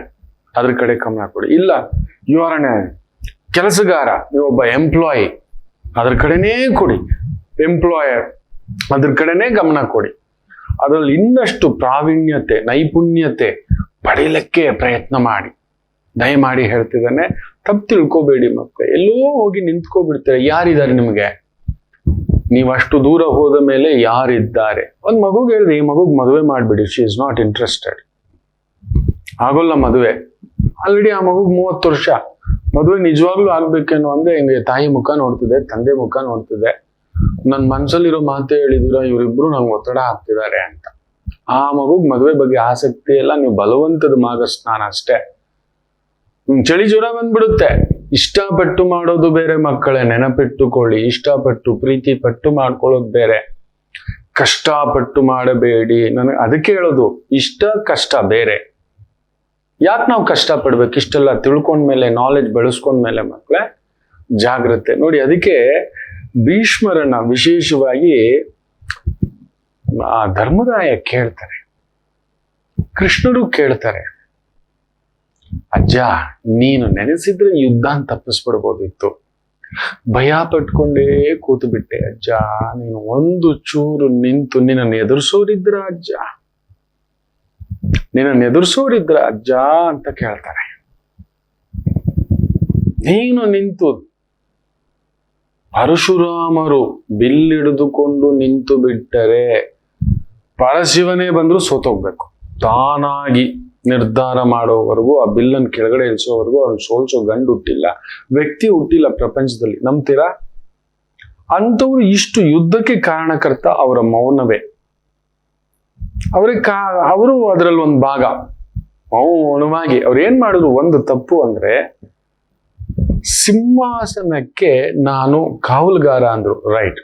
ಅದ್ರ ಕಡೆ ಗಮನ ಕೊಡಿ. ಇಲ್ಲ ಯು ಆರ್ ಅನ್ ಕೆಲಸಗಾರ, ನೀವೊಬ್ಬ ಎಂಪ್ಲಾಯಿ, ಅದ್ರ ಕಡೆನೇ ಕೊಡಿ. ಎಂಪ್ಲಾಯರ್, ಅದ್ರ ಕಡೆನೇ ಗಮನ ಕೊಡಿ. ಅದರಲ್ಲಿ ಇನ್ನಷ್ಟು ಪ್ರಾವೀಣ್ಯತೆ, ನೈಪುಣ್ಯತೆ ಪಡೀಲಿಕ್ಕೆ ಪ್ರಯತ್ನ ಮಾಡಿ. ದಯಮಾಡಿ ಹೇಳ್ತಿದ್ದಾನೆ, ತಪ್ಪು ತಿಳ್ಕೋಬೇಡಿ ಮಕ್ಕಳು. ಎಲ್ಲೋ ಹೋಗಿ ನಿಂತ್ಕೋಬಿಡ್ತಾರೆ. ಯಾರಿದ್ದಾರೆ ನಿಮಗೆ? ನೀವು ಅಷ್ಟು ದೂರ ಹೋದ ಮೇಲೆ ಯಾರಿದ್ದಾರೆ? ಒಂದು ಮಗುಗೆ ಹೇಳಿದೆ, ಈ ಮಗುಗೆ ಮದುವೆ ಮಾಡ್ಬಿಡಿ, ಶಿ ಇಸ್ ನಾಟ್ ಇಂಟ್ರೆಸ್ಟೆಡ್. ಆಗೋಲ್ಲ ಮದುವೆ. ಆಲ್ರೆಡಿ ಆ ಮಗುಗೆ 30 ವರ್ಷ. ಮದುವೆ ನಿಜವಾಗ್ಲೂ ಆಗ್ಬೇಕೇನೋ ಅಂದ್ರೆ ಹಿಂಗೆ ತಾಯಿ ಮುಖ ನೋಡ್ತಿದೆ, ತಂದೆ ಮುಖ ನೋಡ್ತಿದೆ. ನನ್ನ ಮನ್ಸಲ್ಲಿರೋ ಮಾತೇ ಹೇಳಿದಿರ, ಇವರಿಬ್ರು ನಂಗೆ ಒತ್ತಡ ಹಾಕ್ತಿದ್ದಾರೆ ಅಂತ. ಆ ಮಗುಗ್ ಮದುವೆ ಬಗ್ಗೆ ಆಸಕ್ತಿ ಎಲ್ಲ, ನೀವು ಬಲವಂತದ ಮಾಗಸ್ನಾನ ಅಷ್ಟೇ. ಚಳಿ ಜ್ವರ ಬಂದ್ಬಿಡುತ್ತೆ. ಇಷ್ಟಪಟ್ಟು ಮಾಡೋದು ಬೇರೆ ಮಕ್ಕಳೇ, ನೆನಪಿಟ್ಟುಕೊಳ್ಳಿ. ಇಷ್ಟಪಟ್ಟು ಪ್ರೀತಿ ಪಟ್ಟು ಮಾಡ್ಕೊಳ್ಳೋದು ಬೇರೆ, ಕಷ್ಟಪಟ್ಟು ಮಾಡಬೇಡಿ. ನನಗೆ ಅದಕ್ಕೆ ಹೇಳೋದು, ಇಷ್ಟ ಕಷ್ಟ ಬೇರೆ. ಯಾಕೆ ನಾವು ಕಷ್ಟ ಪಡ್ಬೇಕು? ಇಷ್ಟೆಲ್ಲ ತಿಳ್ಕೊಂಡ್ಮೇಲೆ, ನಾಲೆಜ್ ಬೆಳೆಸ್ಕೊಂಡ್ಮೇಲೆ ಮಕ್ಕಳೇ ಜಾಗ್ರತೆ ನೋಡಿ. ಅದಕ್ಕೆ ಭೀಷ್ಮರನ್ನ ವಿಶೇಷವಾಗಿ ಆ ಧರ್ಮರಾಯ ಕೇಳ್ತಾರೆ, ಕೃಷ್ಣರು ಕೇಳ್ತಾರೆ, ಅಜ್ಜ ನೀನು ನೆನೆಸಿದ್ರೆ ಯುದ್ಧ ತಪ್ಪಿಸ್ಬಿಡ್ಬೋದಿತ್ತು, ಭಯ ಪಟ್ಕೊಂಡೇ ಕೂತು ಬಿಟ್ಟೆ ಅಜ್ಜ, ನೀನು ಒಂದು ಚೂರು ನಿಂತು ನಿನ್ನನ್ನು ಎದುರಿಸೋರಿದ್ರ ಅಜ್ಜ, ನಿನ್ನನ್ನು ಎದುರಿಸೋರಿದ್ರ ಅಜ್ಜ ಅಂತ ಕೇಳ್ತಾರೆ. ನೀನು ನಿಂತು, ಪರಶುರಾಮರು ಬಿಲ್ಲಿಡಿದುಕೊಂಡು ನಿಂತು ಬಿಟ್ಟರೆ ಪರಶಿವನೇ ಬಂದ್ರು ಸೋತೋಗ್ಬೇಕು. ತಾನಾಗಿ ನಿರ್ಧಾರ ಮಾಡೋವರೆಗೂ, ಆ ಬಿಲ್ಲನ್ನು ಕೆಳಗಡೆ ಇಳಿಸೋವರೆಗೂ ಅವ್ನು ಸೋಲ್ಸೋ ಗಂಡು ಹುಟ್ಟಿಲ್ಲ, ವ್ಯಕ್ತಿ ಹುಟ್ಟಿಲ್ಲ ಪ್ರಪಂಚದಲ್ಲಿ. ನಂಬ್ತೀರಾ? ಅಂಥವ್ರು ಇಷ್ಟು ಯುದ್ಧಕ್ಕೆ ಕಾರಣಕರ್ತ ಅವರ ಮೌನವೇ. ಅವರು ಅದರಲ್ಲಿ ಒಂದು ಭಾಗ. ಮೌನವಾಗಿ ಅವ್ರು ಏನ್ ಮಾಡಿದ್ರು, ಒಂದು ತಪ್ಪು ಅಂದ್ರೆ ಸಿಂಹಾಸನಕ್ಕೆ ನಾನು ಕಾವಲುಗಾರ ಅಂದ್ರು. ರೈಟ್,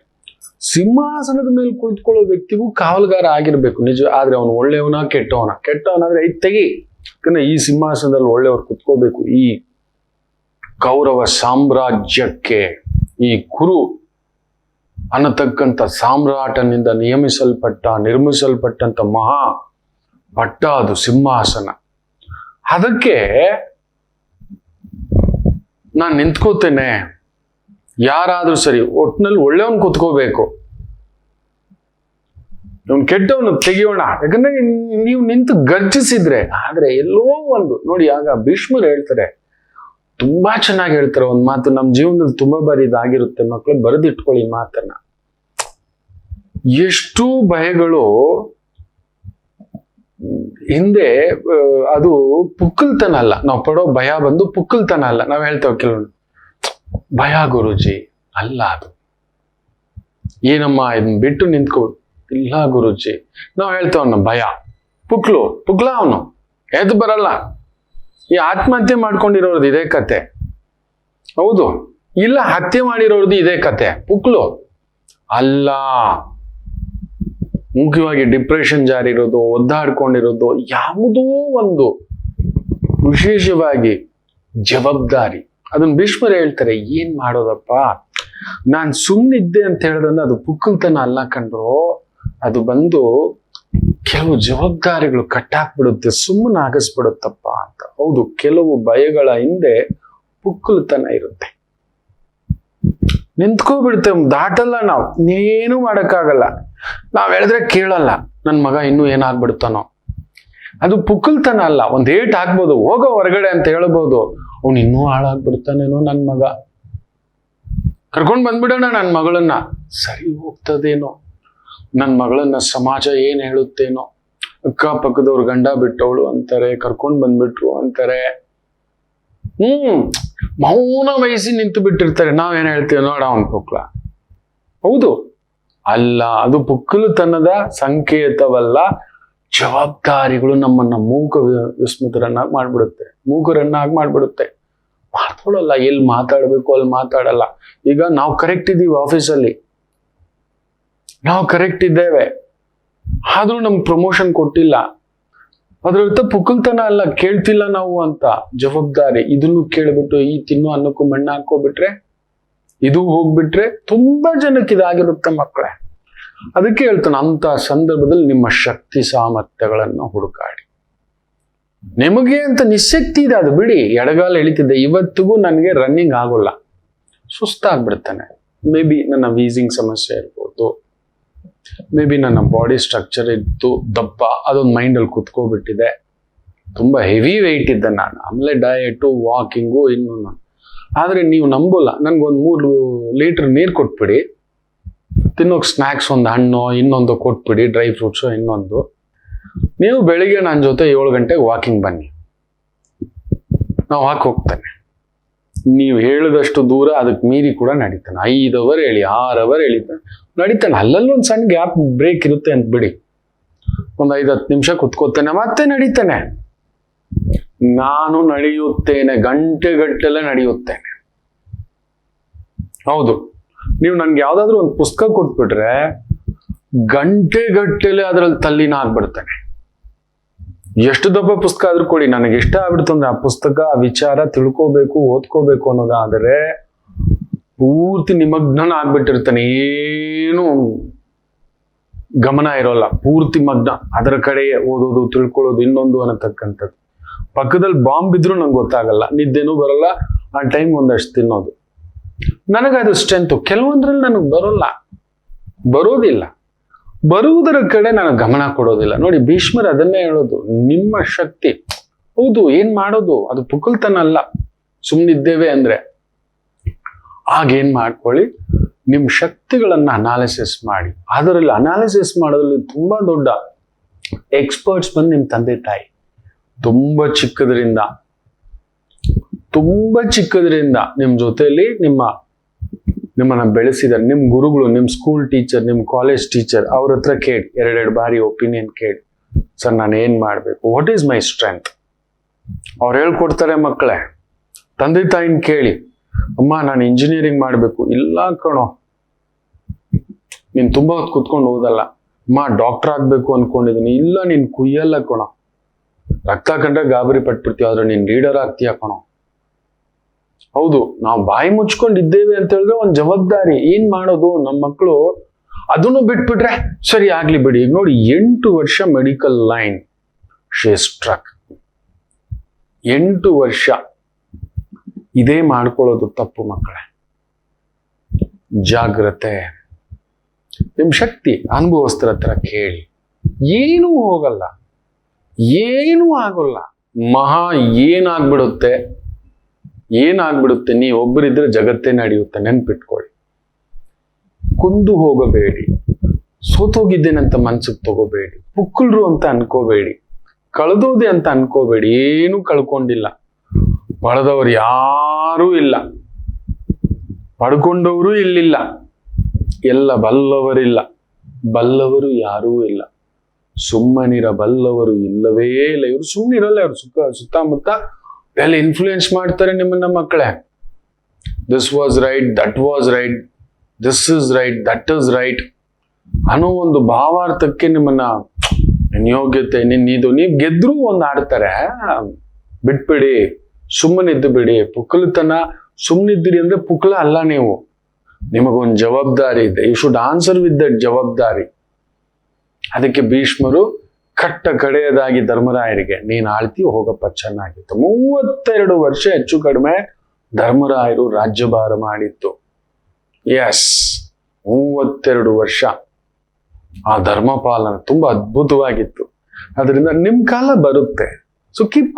ಸಿಂಹಾಸನದ ಮೇಲೆ ಕುಳಿತುಕೊಳ್ಳೋ ವ್ಯಕ್ತಿಗೂ ಕಾವಲುಗಾರ ಆಗಿರ್ಬೇಕು ನಿಜ. ಆದ್ರೆ ಅವನು ಒಳ್ಳೆಯವನ ಕೆಟ್ಟವನಾದ್ರೆ ತೆಗಿ, ಯಾಕಂದ್ರೆ ಈ ಸಿಂಹಾಸನದಲ್ಲಿ ಒಳ್ಳೆಯವ್ರು ಕುತ್ಕೋಬೇಕು. ಈ ಕೌರವ ಸಾಮ್ರಾಜ್ಯಕ್ಕೆ ಈ ಕುರು ಅನ್ನತಕ್ಕಂಥ ಸಾಮ್ರಾಟನಿಂದ ನಿರ್ಮಿಸಲ್ಪಟ್ಟಂತ ಮಹಾ ಪಟ್ಟ ಅದು ಸಿಂಹಾಸನ. ಅದಕ್ಕೆ ನಾನು ನಿಂತ್ಕೋತೇನೆ, ಯಾರಾದ್ರೂ ಸರಿ, ಒಟ್ಟಿನಲ್ಲಿ ಒಳ್ಳೆಯವನ್ ಕುತ್ಕೋಬೇಕು, ಇವ್ನು ಕೆಟ್ಟವನು ತೆಗಿಯೋಣ. ಯಾಕಂದ್ರೆ ನೀವು ನಿಂತು ಗರ್ಜಿಸಿದ್ರೆ, ಆದ್ರೆ ಎಲ್ಲೋ ಒಂದು ನೋಡಿ, ಆಗ ಭೀಷ್ಮರು ಹೇಳ್ತಾರೆ, ತುಂಬಾ ಚೆನ್ನಾಗಿ ಹೇಳ್ತಾರೆ ಒಂದ್ ಮಾತು, ನಮ್ಮ ಜೀವನದಲ್ಲಿ ತುಂಬಾ ಬಾರಿ ಇದಾಗಿರುತ್ತೆ ಮಕ್ಕಳು, ಬರೆದಿಟ್ಕೊಳ್ಳಿ ಮಾತನ್ನ. ಎಷ್ಟು ಭಯಗಳು ಹಿಂದೆ, ಅದು ಪುಕ್ಕಲ್ತನ ಅಲ್ಲ, ನಾವು ಪಡೋ ಭಯ ಬಂದು ಪುಕ್ಕಲ್ತನ ಅಲ್ಲ. ನಾವ್ ಹೇಳ್ತೇವೆ ಕೆಲವೊಂದು, ಭಯ ಗುರುಜಿ ಅಲ್ಲ ಅದು, ಏನಮ್ಮ ಇದನ್ನ ಬಿಟ್ಟು ನಿಂತ್ಕೊ, ಇಲ್ಲ ಗುರುಜಿ. ನಾವ್ ಹೇಳ್ತೇವನ್ನ ಭಯ ಪುಕ್ಲ ಅವನು ಎದ್ದು ಬರಲ್ಲ. ಈ ಆತ್ಮಹತ್ಯೆ ಮಾಡ್ಕೊಂಡಿರೋರ್ದು ಇದೇ ಕತೆ, ಹೌದು ಇಲ್ಲ, ಹತ್ಯೆ ಮಾಡಿರೋರ್ದು ಇದೇ ಕತೆ, ಪುಕ್ಲು ಅಲ್ಲ. ಮುಖ್ಯವಾಗಿ ಡಿಪ್ರೆಷನ್ ಜಾರಿರೋದು, ಒದ್ದಾಡ್ಕೊಂಡಿರೋದು, ಯಾವುದೋ ಒಂದು ವಿಶೇಷವಾಗಿ ಜವಾಬ್ದಾರಿ. ಅದನ್ನ ಭೀಷ್ಮರು ಹೇಳ್ತಾರೆ, ಏನ್ ಮಾಡೋದಪ್ಪ, ನಾನ್ ಸುಮ್ಮನಿದ್ದೆ ಅಂತ ಹೇಳಿದ್ರೆ ಅದು ಪುಕ್ಕಲ್ತನ ಅಲ್ಲ ಕಂಡ್ರು, ಅದು ಬಂದು ಕೆಲವು ಜವಾಬ್ದಾರಿಗಳು ಕಟ್ಟಾಕ್ಬಿಡುತ್ತೆ, ಸುಮ್ಮನೆ ಆಗಿಸ್ಬಿಡುತ್ತಪ್ಪ ಅಂತ. ಹೌದು, ಕೆಲವು ಭಯಗಳ ಹಿಂದೆ ಪುಕ್ಕಲ್ತನ ಇರುತ್ತೆ, ನಿಂತ್ಕೋಬಿಡ್ತೇವೆ, ದಾಟಲ್ಲ ನಾವು, ಇನ್ನೇನು ಮಾಡಕ್ಕಾಗಲ್ಲ. ನಾವ್ ಹೇಳಿದ್ರೆ ಕೇಳಲ್ಲ, ನನ್ ಮಗ ಇನ್ನೂ ಏನಾಗ್ಬಿಡ್ತಾನೋ, ಅದು ಪುಕ್ಕಲ್ತನ ಅಲ್ಲ. ಒಂದ್ ಏಟ್ ಹಾಕ್ಬೋದು, ಹೋಗೋ ಹೊರಗಡೆ ಅಂತ ಹೇಳ್ಬೋದು, ಅವ್ನು ಇನ್ನೂ ಹಾಳಾಗ್ಬಿಡ್ತಾನೇನೋ ನನ್ ಮಗ, ಕರ್ಕೊಂಡ್ ಬಂದ್ಬಿಡೋಣ ನನ್ ಮಗಳನ್ನ, ಸರಿ ಹೋಗ್ತದೇನೋ, ನನ್ ಮಗಳನ್ನ ಸಮಾಜ ಏನ್ ಹೇಳುತ್ತೇನೋ, ಅಕ್ಕಪಕ್ಕದವ್ರು ಗಂಡ ಬಿಟ್ಟವಳು ಅಂತಾರೆ, ಕರ್ಕೊಂಡ್ ಬಂದ್ಬಿಟ್ರು ಅಂತಾರೆ. ಮೌನ ವಹಿಸಿ ನಿಂತು ಬಿಟ್ಟಿರ್ತಾರೆ. ನಾವೇನ್ ಹೇಳ್ತೀವಿ, ನೋಡ ಅವನ್ ಪುಕ್ಲ. ಹೌದು ಅಲ್ಲ, ಅದು ಪುಕ್ಕಲುತನದ ಸಂಕೇತವಲ್ಲ. ಜವಾಬ್ದಾರಿಗಳು ನಮ್ಮನ್ನ ವಿಸ್ಮಿತರನ್ನಾಗಿ ಮಾಡ್ಬಿಡುತ್ತೆ, ಮೂಕರನ್ನಾಗಿ ಮಾಡ್ಬಿಡುತ್ತೆ. ಮಾತಾಡಲ್ಲ, ಎಲ್ಲಿ ಮಾತಾಡ್ಬೇಕು ಅಲ್ಲಿ ಮಾತಾಡಲ್ಲ. ಈಗ ನಾವು ಕರೆಕ್ಟ್ ಇದೀವಿ, ಆಫೀಸಲ್ಲಿ ನಾವು ಕರೆಕ್ಟ್ ಇದ್ದೇವೆ, ಆದ್ರೂ ನಮ್ಗೆ ಪ್ರಮೋಷನ್ ಕೊಟ್ಟಿಲ್ಲ. ಅದ್ರರ್ಥ ಪುಕ್ಕಲ್ತನ ಅಲ್ಲ, ಕೇಳ್ತಿಲ್ಲ ನಾವು ಅಂತ. ಜವಾಬ್ದಾರಿ, ಇದನ್ನು ಕೇಳ್ಬಿಟ್ಟು ಈ ತಿನ್ನೋ ಅನ್ನಕ್ಕೂ ಮಣ್ಣ ಹಾಕೋಬಿಟ್ರೆ, ಇದು ಹೋಗ್ಬಿಟ್ರೆ ತುಂಬಾ ಜನಕ್ಕೆ ಇದಾಗಿರುತ್ತೆ ಮಕ್ಕಳೇ. ಅದಕ್ಕೆ ಹೇಳ್ತಾನೆ, ಅಂತ ಸಂದರ್ಭದಲ್ಲಿ ನಿಮ್ಮ ಶಕ್ತಿ ಸಾಮರ್ಥ್ಯಗಳನ್ನು ಹುಡುಕಾಡಿ. ನಿಮಗೆ ಅಂತ ನಿಶಕ್ತಿ ಇದೆ, ಅದು ಬಿಡಿ. ಎಡಗಾಲ ಎಳಿತಿದ್ದೆ, ಇವತ್ತಿಗೂ ನನಗೆ ರನ್ನಿಂಗ್ ಆಗೋಲ್ಲ, ಸುಸ್ತಾಗ್ಬಿಡ್ತಾನೆ. ಮೇ ಬಿ ನನ್ನ ವೀಸಿಂಗ್ ಸಮಸ್ಯೆ ಇರ್ಬೋದು, ಮೇ ಬಿ ನನ್ನ ಬಾಡಿ ಸ್ಟ್ರಕ್ಚರ್ ಇತ್ತು ದಪ್ಪ, ಅದೊಂದು ಮೈಂಡಲ್ಲಿ ಕುತ್ಕೋಬಿಟ್ಟಿದೆ. ತುಂಬಾ ಹೆವಿ ವೆಯ್ಟ್ ಇದ್ದೆ ನಾನು, ಆಮೇಲೆ ಡಯಟು, ವಾಕಿಂಗು, ಇನ್ನೊಂದು. ಆದ್ರೆ ನೀವು ನಂಬೋಲ್ಲ, ನನ್ಗೊಂದು 3 ಲೀಟರ್ ನೀರು ಕೊಟ್ಬಿಡಿ, ತಿನ್ನೋಕ್ ಸ್ನ್ಯಾಕ್ಸ್ ಒಂದು ಹಣ್ಣು ಇನ್ನೊಂದು ಕೊಟ್ಬಿಡಿ, ಡ್ರೈ ಫ್ರೂಟ್ಸು ಇನ್ನೊಂದು, ನೀವು ಬೆಳಿಗ್ಗೆ ನನ್ನ ಜೊತೆ 7 ಗಂಟೆಗೆ ವಾಕಿಂಗ್ ಬನ್ನಿ, ನಾವು ಹೋಗ್ತೇನೆ. ನೀವು ಹೇಳಿದಷ್ಟು ದೂರ ಅದಕ್ಕೆ ಮೀರಿ ಕೂಡ ನಡೀತಾನೆ. 5 ಅವರ್ ಹೇಳಿ 6 ಅವರ್ ನಡೀತಾನೆ. ಅಲ್ಲಲ್ಲಿ ಒಂದು ಸಣ್ಣ ಗ್ಯಾಪ್ ಬ್ರೇಕ್ ಇರುತ್ತೆ ಅಂತ ಬಿಡಿ, ಒಂದು 5-10 ನಿಮಿಷ ಕುತ್ಕೋತಾನೆ, ಮತ್ತೆ ನಡೀತಾನೆ. ನಾನು ನಡೆಯುತ್ತೇನೆ, ಗಂಟೆಗಟ್ಟಲೆ ನಡೆಯುತ್ತೇನೆ. ಹೌದು, ನೀವು ನನ್ಗೆ ಯಾವ್ದಾದ್ರು ಒಂದು ಪುಸ್ತಕ ಕೊಟ್ಬಿಟ್ರೆ ಗಂಟೆಗಟ್ಟಲೆ ಅದರಲ್ಲಿ ತಲ್ಲಿನ ಆಗ್ಬಿಡ್ತಾನೆ. ಎಷ್ಟು ದಪ್ಪ ಪುಸ್ತಕ ಆದ್ರೂ ಕೊಡಿ, ನನಗೆ ಇಷ್ಟ ಆಗ್ಬಿಡ್ತು ಅಂದ್ರೆ ಆ ಪುಸ್ತಕ, ಆ ವಿಚಾರ ತಿಳ್ಕೋಬೇಕು, ಓದ್ಕೋಬೇಕು ಅನ್ನೋದಾದ್ರೆ ಪೂರ್ತಿ ನಿಮಗ್ನ ಆಗ್ಬಿಟ್ಟಿರ್ತಾನೆ, ಏನು ಗಮನ ಇರೋಲ್ಲ, ಪೂರ್ತಿ ಮಗ್ನ ಅದರ ಕಡೆಯೇ ಓದೋದು, ತಿಳ್ಕೊಳ್ಳೋದು, ಇನ್ನೊಂದು ಅನ್ನತಕ್ಕಂಥದ್ದು. ಪಕ್ಕದಲ್ಲಿ ಬಾಂಬ್ ಇದ್ರೂ ನಂಗೆ ಗೊತ್ತಾಗಲ್ಲ, ನಿದ್ದೆನೂ ಬರಲ್ಲ, ಆ ಟೈಮ್ ಒಂದಷ್ಟು ತಿನ್ನೋದು. ನನಗದು ಸ್ಟ್ರೆಂತ್. ಕೆಲವೊಂದ್ರಲ್ಲಿ ನನಗೆ ಬರೋದಿಲ್ಲ, ಬರುವುದರ ಕಡೆ ನಾನು ಗಮನ ಕೊಡೋದಿಲ್ಲ. ನೋಡಿ, ಭೀಷ್ಮರು ಅದನ್ನೇ ಹೇಳೋದು, ನಿಮ್ಮ ಶಕ್ತಿ. ಹೌದು, ಏನ್ ಮಾಡೋದು, ಅದು ಪುಕ್ಕಲ್ತನ ಅಲ್ಲ. ಸುಮ್ಮನಿದ್ದೇವೆ ಅಂದ್ರೆ ಆಗೇನ್ ಮಾಡ್ಕೊಳ್ಳಿ, ನಿಮ್ ಶಕ್ತಿಗಳನ್ನ ಅನಾಲಿಸಿಸ್ ಮಾಡಿ. ಅದರಲ್ಲಿ ಅನಾಲಿಸಿಸ್ ಮಾಡೋದ್ರಲ್ಲಿ ತುಂಬಾ ದೊಡ್ಡ ಎಕ್ಸ್ಪರ್ಟ್ಸ್ ಬಂದು ನಿಮ್ ತಂದೆ ತಾಯಿ. ತುಂಬಾ ಚಿಕ್ಕದ್ರಿಂದ ನಿಮ್ ಜೊತೆಯಲ್ಲಿ ನಿಮ್ಮನ್ನ ಬೆಳೆಸಿದಾರೆ. ನಿಮ್ ಗುರುಗಳು, ನಿಮ್ ಸ್ಕೂಲ್ ಟೀಚರ್, ನಿಮ್ ಕಾಲೇಜ್ ಟೀಚರ್, ಅವ್ರ ಹತ್ರ ಕೇಳಿ, 2 ಬಾರಿ ಒಪಿನಿಯನ್ ಕೇಳಿ, ಸರ್ ನಾನು ಏನ್ ಮಾಡ್ಬೇಕು, ವಾಟ್ ಈಸ್ ಮೈ ಸ್ಟ್ರೆಂತ್. ಅವ್ರು ಹೇಳ್ಕೊಡ್ತಾರೆ. ಮಕ್ಕಳೇ, ತಂದೆ ತಾಯಿನ ಕೇಳಿ, ಅಮ್ಮ ನಾನು ಇಂಜಿನಿಯರಿಂಗ್ ಮಾಡ್ಬೇಕು. ಇಲ್ಲ ಕಣೋ, ನೀನ್ ತುಂಬಾ ಹೊತ್ತು ಕುತ್ಕೊಂಡು ಓದಲ್ಲ. ಅಮ್ಮ ಡಾಕ್ಟರ್ ಆಗ್ಬೇಕು ಅನ್ಕೊಂಡಿದೀನಿ. ಇಲ್ಲ, ನೀನ್ ಕುಯ್ಯಲ್ಲ ಕಣೋ, ರಕ್ತ ಕಂಡ್ರೆ ಗಾಬರಿ ಪಟ್ಬಿಡ್ತೀವಿ, ಆದ್ರೆ ನೀನ್ ಲೀಡರ್ ಆಗ್ತೀಯ ಕಣೋ. ಹೌದು, ನಾವು ಬಾಯಿ ಮುಚ್ಕೊಂಡಿದ್ದೇವೆ ಅಂತ ಹೇಳಿದ್ರೆ ಒಂದ್ ಜವಾಬ್ದಾರಿ. ಏನ್ ಮಾಡೋದು, ನಮ್ಮ ಮಕ್ಕಳು ಅದನ್ನು ಬಿಟ್ಬಿಟ್ರೆ ಸರಿ ಆಗ್ಲಿ ಬಿಡಿ. ಈಗ ನೋಡಿ, 8 ವರ್ಷ ಮೆಡಿಕಲ್ ಲೈನ್ ಶಿ ಸ್ಟ್ರಕ್. 8 ವರ್ಷ ಇದೇ ಮಾಡ್ಕೊಳ್ಳೋದು ತಪ್ಪು ಮಕ್ಕಳೇ. ಜಾಗ್ರತೆ. ನಿಮ್ ಶಕ್ತಿ ಅನುಭವಸ್ಥರ ಹತ್ರ ಕೇಳಿ. ಏನೂ ಹೋಗಲ್ಲ, ಏನೂ ಆಗೋಲ್ಲ. ಏನಾಗ್ಬಿಡುತ್ತೆ, ನೀವು ಒಬ್ಬರಿದ್ರೆ ಜಗತ್ತೇ ನಡೆಯುತ್ತೆ. ನೆನ್ಪಿಟ್ಕೊಳ್ಳಿ. ಕುಂದು ಹೋಗಬೇಡಿ, ಸೋತೋಗಿದ್ದೇನಂತ ಮನ್ಸಿಗೆ ತಗೋಬೇಡಿ, ಪುಕ್ಕಳ್ರು ಅಂತ ಅನ್ಕೋಬೇಡಿ, ಕಳೆದೋದೆ ಅಂತ ಅನ್ಕೋಬೇಡಿ. ಏನು ಕಳ್ಕೊಂಡಿಲ್ಲ. ಪಡೆದವರು ಯಾರೂ ಇಲ್ಲ, ಪಡ್ಕೊಂಡವರು ಇಲ್ಲಿಲ್ಲ. ಎಲ್ಲ ಬಲ್ಲವರು ಯಾರೂ ಇಲ್ಲ. ಸುಮ್ಮನಿರ ಬಲ್ಲವರು ಇಲ್ಲವೇ ಇಲ್ಲ. ಇವರು ಸುಮ್ಮನಿರಲ್ಲ. ಇವ್ರು ಸುತ್ತಮುತ್ತ ಎಲ್ಲ ಇನ್ಫ್ಲೂಯೆನ್ಸ್ ಮಾಡ್ತಾರೆ ನಿಮ್ಮನ್ನ. ಮಕ್ಕಳೇ, this was right, that was right, this is right, that is right ಅನ್ನೋ ಒಂದು ಭಾವಾರ್ಥಕ್ಕೆ ನಿಮ್ಮನ್ನ ಯೋಗ್ಯತೆ, ನೀವು ಗೆದ್ರು ಒಂದು ಆಡ್ತಾರೆ. ಬಿಟ್ಬಿಡಿ, ಸುಮ್ಮನಿದ್ದು ಬಿಡಿ. ಪುಕ್ಕಲತನ, ಸುಮ್ಮನಿದ್ದೀರಿ ಅಂದ್ರೆ ಪುಕ್ಕಲ ಅಲ್ಲ ನೀವು. ನಿಮಗೊಂದು ಜವಾಬ್ದಾರಿ ಇದೆ. You should answer with that ಜವಾಬ್ದಾರಿ. ಅದಕ್ಕೆ ಭೀಷ್ಮರು ಕಟ್ಟ ಕಡೆಯದಾಗಿ ಧರ್ಮರಾಯರಿಗೆ, ನೀನ್ ಆಳ್ತಿ ಹೋಗಪ್ಪ, ಚೆನ್ನಾಗಿತ್ತು. 32 ವರ್ಷ ಹೆಚ್ಚು ಕಡಿಮೆ ಧರ್ಮರಾಯರು ರಾಜ್ಯಭಾರ ಮಾಡಿತ್ತು. ಎಸ್, 32 ವರ್ಷ ಆ ಧರ್ಮಪಾಲನ ತುಂಬಾ ಅದ್ಭುತವಾಗಿತ್ತು. ಅದರಿಂದ ನಿಮ್ ಕಾಲ ಬರುತ್ತೆ. ಸೊ ಕೀಪ್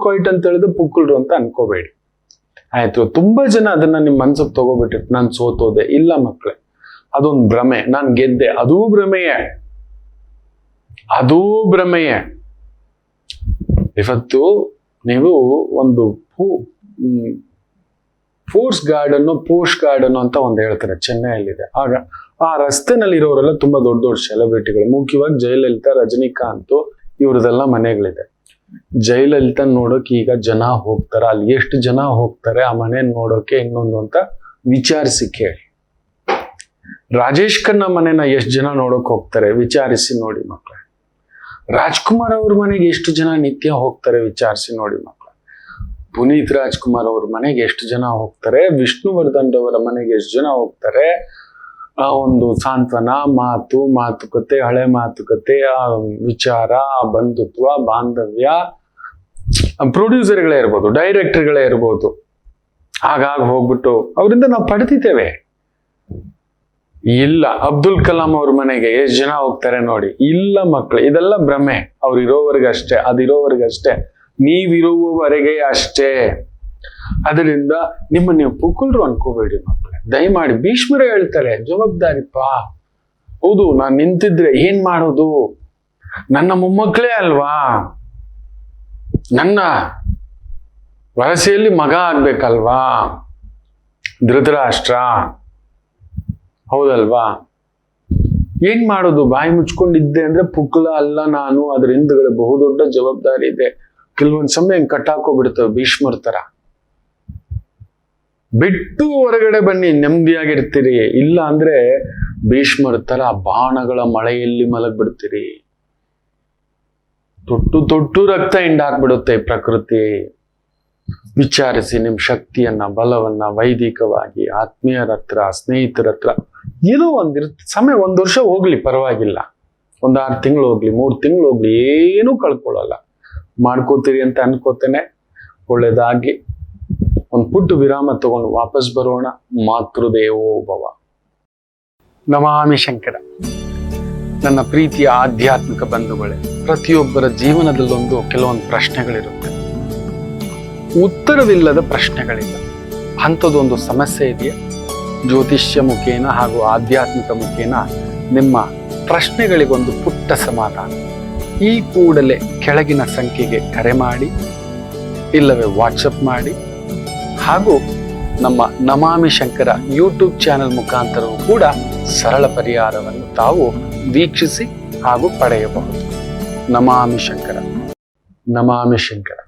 ಕ್ವೈಟ್ ಅಂತ ಹೇಳಿದ್ರೆ ಪುಕ್ಕಳ್ರು ಅಂತ ಅನ್ಕೋಬೇಡಿ. ಆಯ್ತು, ತುಂಬಾ ಜನ ಅದನ್ನ ನಿಮ್ ಮನ್ಸಿಗೆ ತಗೋಬಿಟ್ಟಿರ್ತು, ನಾನ್ ಸೋತೋದೆ. ಇಲ್ಲ ಮಕ್ಕಳೇ, ಅದೊಂದು ಭ್ರಮೆ. ನಾನ್ ಗೆದ್ದೆ, ಅದೂ ಭ್ರಮೆಯೇ. ಇವತ್ತು ನೀವು ಒಂದು ಪೋಸ್ಟ್ ಗಾರ್ಡನ್ ಅಂತ ಒಂದು ಹೇಳ್ತಾರೆ, ಚೆನ್ನೈಯಲ್ಲಿದೆ. ಆಗ ಆ ರಸ್ತೆನಲ್ಲಿ ಇರೋರೆಲ್ಲ ತುಂಬಾ ದೊಡ್ಡ ಸೆಲೆಬ್ರಿಟಿಗಳು, ಮುಖ್ಯವಾಗಿ ಜಯಲಲಿತಾ, ರಜನಿಕಾಂತ್, ಇವ್ರದೆಲ್ಲ ಮನೆಗಳಿದೆ. ಜಯಲಲಿತಾ ನೋಡೋಕೆ ಈಗ ಜನ ಹೋಗ್ತಾರ, ಅಲ್ಲಿ ಎಷ್ಟು ಜನ ಹೋಗ್ತಾರೆ ಆ ಮನೆ ನೋಡೋಕೆ ಇನ್ನೊಂದು ಅಂತ ವಿಚಾರಿಸಿ ಕೇಳಿ. ರಾಜೇಶ್ ಖನ್ನಾ ಮನೆನ ಎಷ್ಟು ಜನ ನೋಡೋಕೆ ಹೋಗ್ತಾರೆ ವಿಚಾರಿಸಿ ನೋಡಿ ಮಕ್ಕಳೇ. ರಾಜ್ಕುಮಾರ್ ಅವ್ರ ಮನೆಗೆ ಎಷ್ಟು ಜನ ನಿತ್ಯ ಹೋಗ್ತಾರೆ ವಿಚಾರಿಸಿ ನೋಡಿ ಮಕ್ಕಳೇ. ಪುನೀತ್ ರಾಜ್ಕುಮಾರ್ ಅವ್ರ ಮನೆಗೆ ಎಷ್ಟು ಜನ ಹೋಗ್ತಾರೆ, ವಿಷ್ಣುವರ್ಧನ್ ಅವರ ಮನೆಗೆ ಎಷ್ಟು ಜನ ಹೋಗ್ತಾರೆ. ಆ ಒಂದು ಸಾಂತ್ವನ, ಮಾತುಕತೆ, ಹಳೆ ಮಾತುಕತೆ, ಆ ವಿಚಾರ, ಬಂಧುತ್ವ, ಬಾಂಧವ್ಯ, ಪ್ರೊಡ್ಯೂಸರ್ಗಳೇ ಇರ್ಬೋದು, ಡೈರೆಕ್ಟರ್ಗಳೇ ಇರ್ಬೋದು, ಆಗಾಗ ಹೋಗ್ಬಿಟ್ಟು ಅವರಿಂದ ನಾವು ಪಡೆದಿದ್ದೇವೆ. ಇಲ್ಲ, ಅಬ್ದುಲ್ ಕಲಾಂ ಅವ್ರ ಮನೆಗೆ ಎಷ್ಟು ಜನ ಹೋಗ್ತಾರೆ ನೋಡಿ. ಇಲ್ಲ ಮಕ್ಕಳು, ಇದೆಲ್ಲ ಭ್ರಮೆ. ಅವ್ರು ಇರೋವರೆಗಷ್ಟೇ, ಅದಿರೋವರೆಗಷ್ಟೇ, ನೀವಿರುವವರೆಗೆ ಅಷ್ಟೇ. ಅದರಿಂದ ನೀವು ಪುಕ್ಕಳ್ರು ಅನ್ಕೋಬೇಡಿ ಮಕ್ಕಳೇ, ದಯಮಾಡಿ. ಭೀಷ್ಮರೇ ಹೇಳ್ತಾರೆ, ಜವಾಬ್ದಾರಿಪ್ಪ. ಹೌದು, ನಾನು ನಿಂತಿದ್ರೆ ಏನ್ ಮಾಡೋದು, ನನ್ನ ಮೊಮ್ಮಕ್ಕಳೇ ಅಲ್ವಾ, ನನ್ನ ವರಸೆಯಲ್ಲಿ ಮಗ ಆಗ್ಬೇಕಲ್ವಾ ಧೃತರಾಷ್ಟ್ರ, ಹೌದಲ್ವಾ? ಏನ್ ಮಾಡೋದು, ಬಾಯಿ ಮುಚ್ಕೊಂಡಿದ್ದೆ ಅಂದ್ರೆ ಪುಕ್ಕಲ ಅಲ್ಲ ನಾನು. ಅದ್ರ ಹಿಂದ್ಗಡೆ ಬಹುದೊಡ್ಡ ಜವಾಬ್ದಾರಿ ಇದೆ. ಕೆಲವೊಂದ್ ಸಮಯ ಕಟ್ಟಾಕೋಬಿಡ್ತವೆ ಭೀಷ್ಮರ್ ತರ. ಬಿಟ್ಟು ಹೊರಗಡೆ ಬನ್ನಿ, ನೆಮ್ಮದಿಯಾಗಿರ್ತೀರಿ. ಇಲ್ಲ ಅಂದ್ರೆ ಭೀಷ್ಮರ್ ತರ ಬಾಣಗಳ ಮಳೆಯಲ್ಲಿ ಮಲಗ್ಬಿಡ್ತೀರಿ. ತೊಟ್ಟು ರಕ್ತ ಹಿಂಡಾಕ್ಬಿಡುತ್ತೆ ಪ್ರಕೃತಿ. ವಿಚಾರಿಸಿ ನಿಮ್ ಶಕ್ತಿಯನ್ನ, ಬಲವನ್ನ, ವೈದಿಕವಾಗಿ ಆತ್ಮೀಯರ ಹತ್ರ, ಸ್ನೇಹಿತರ ಹತ್ರ ಏನೋ ಒಂದಿರುತ್ತೆ. ಸಮಯ 1 ವರ್ಷ ಹೋಗ್ಲಿ ಪರವಾಗಿಲ್ಲ, 1 6 ತಿಂಗಳು ಹೋಗ್ಲಿ, 3 ತಿಂಗಳು ಹೋಗ್ಲಿ, ಏನೂ ಕಳ್ಕೊಳ್ಳಲ್ಲ. ಮಾಡ್ಕೋತೀರಿ ಅಂತ ಅನ್ಕೋತೇನೆ. ಒಳ್ಳೇದಾಗಿ ಒಂದು ಪುಟ್ಟ ವಿರಾಮ ತಗೊಂಡು ವಾಪಸ್ ಬರೋಣ. ಮಾತೃದೇವೋ ಭವ. ನಮಾಮಿ ಶಂಕರ. ನನ್ನ ಪ್ರೀತಿಯ ಆಧ್ಯಾತ್ಮಿಕ ಬಂಧುಗಳೇ, ಪ್ರತಿಯೊಬ್ಬರ ಜೀವನದಲ್ಲೊಂದು ಕೆಲವೊಂದು ಪ್ರಶ್ನೆಗಳಿರುತ್ತೆ, ಉತ್ತರವಿಲ್ಲದ ಪ್ರಶ್ನೆಗಳಿಲ್ಲ. ಅಂಥದ್ದೊಂದು ಸಮಸ್ಯೆ ಇದೆಯಾ? ಜ್ಯೋತಿಷ್ಯ ಮುಖೇನ ಹಾಗೂ ಆಧ್ಯಾತ್ಮಿಕ ಮುಖೇನ ನಿಮ್ಮ ಪ್ರಶ್ನೆಗಳಿಗೊಂದು ಪುಟ್ಟ ಸಮಾಧಾನ. ಈ ಕೂಡಲೇ ಕೆಳಗಿನ ಸಂಖ್ಯೆಗೆ ಕರೆ ಮಾಡಿ, ಇಲ್ಲವೇ ವಾಟ್ಸಪ್ ಮಾಡಿ, ಹಾಗೂ ನಮ್ಮ ನಮಾಮಿ ಶಂಕರ ಯೂಟ್ಯೂಬ್ ಚಾನೆಲ್ ಮುಖಾಂತರವೂ ಕೂಡ ಸರಳ ಪರಿಹಾರವನ್ನು ತಾವು ವೀಕ್ಷಿಸಿ ಹಾಗೂ ಪಡೆಯಬಹುದು. ನಮಾಮಿ ಶಂಕರ. ನಮಾಮಿ ಶಂಕರ.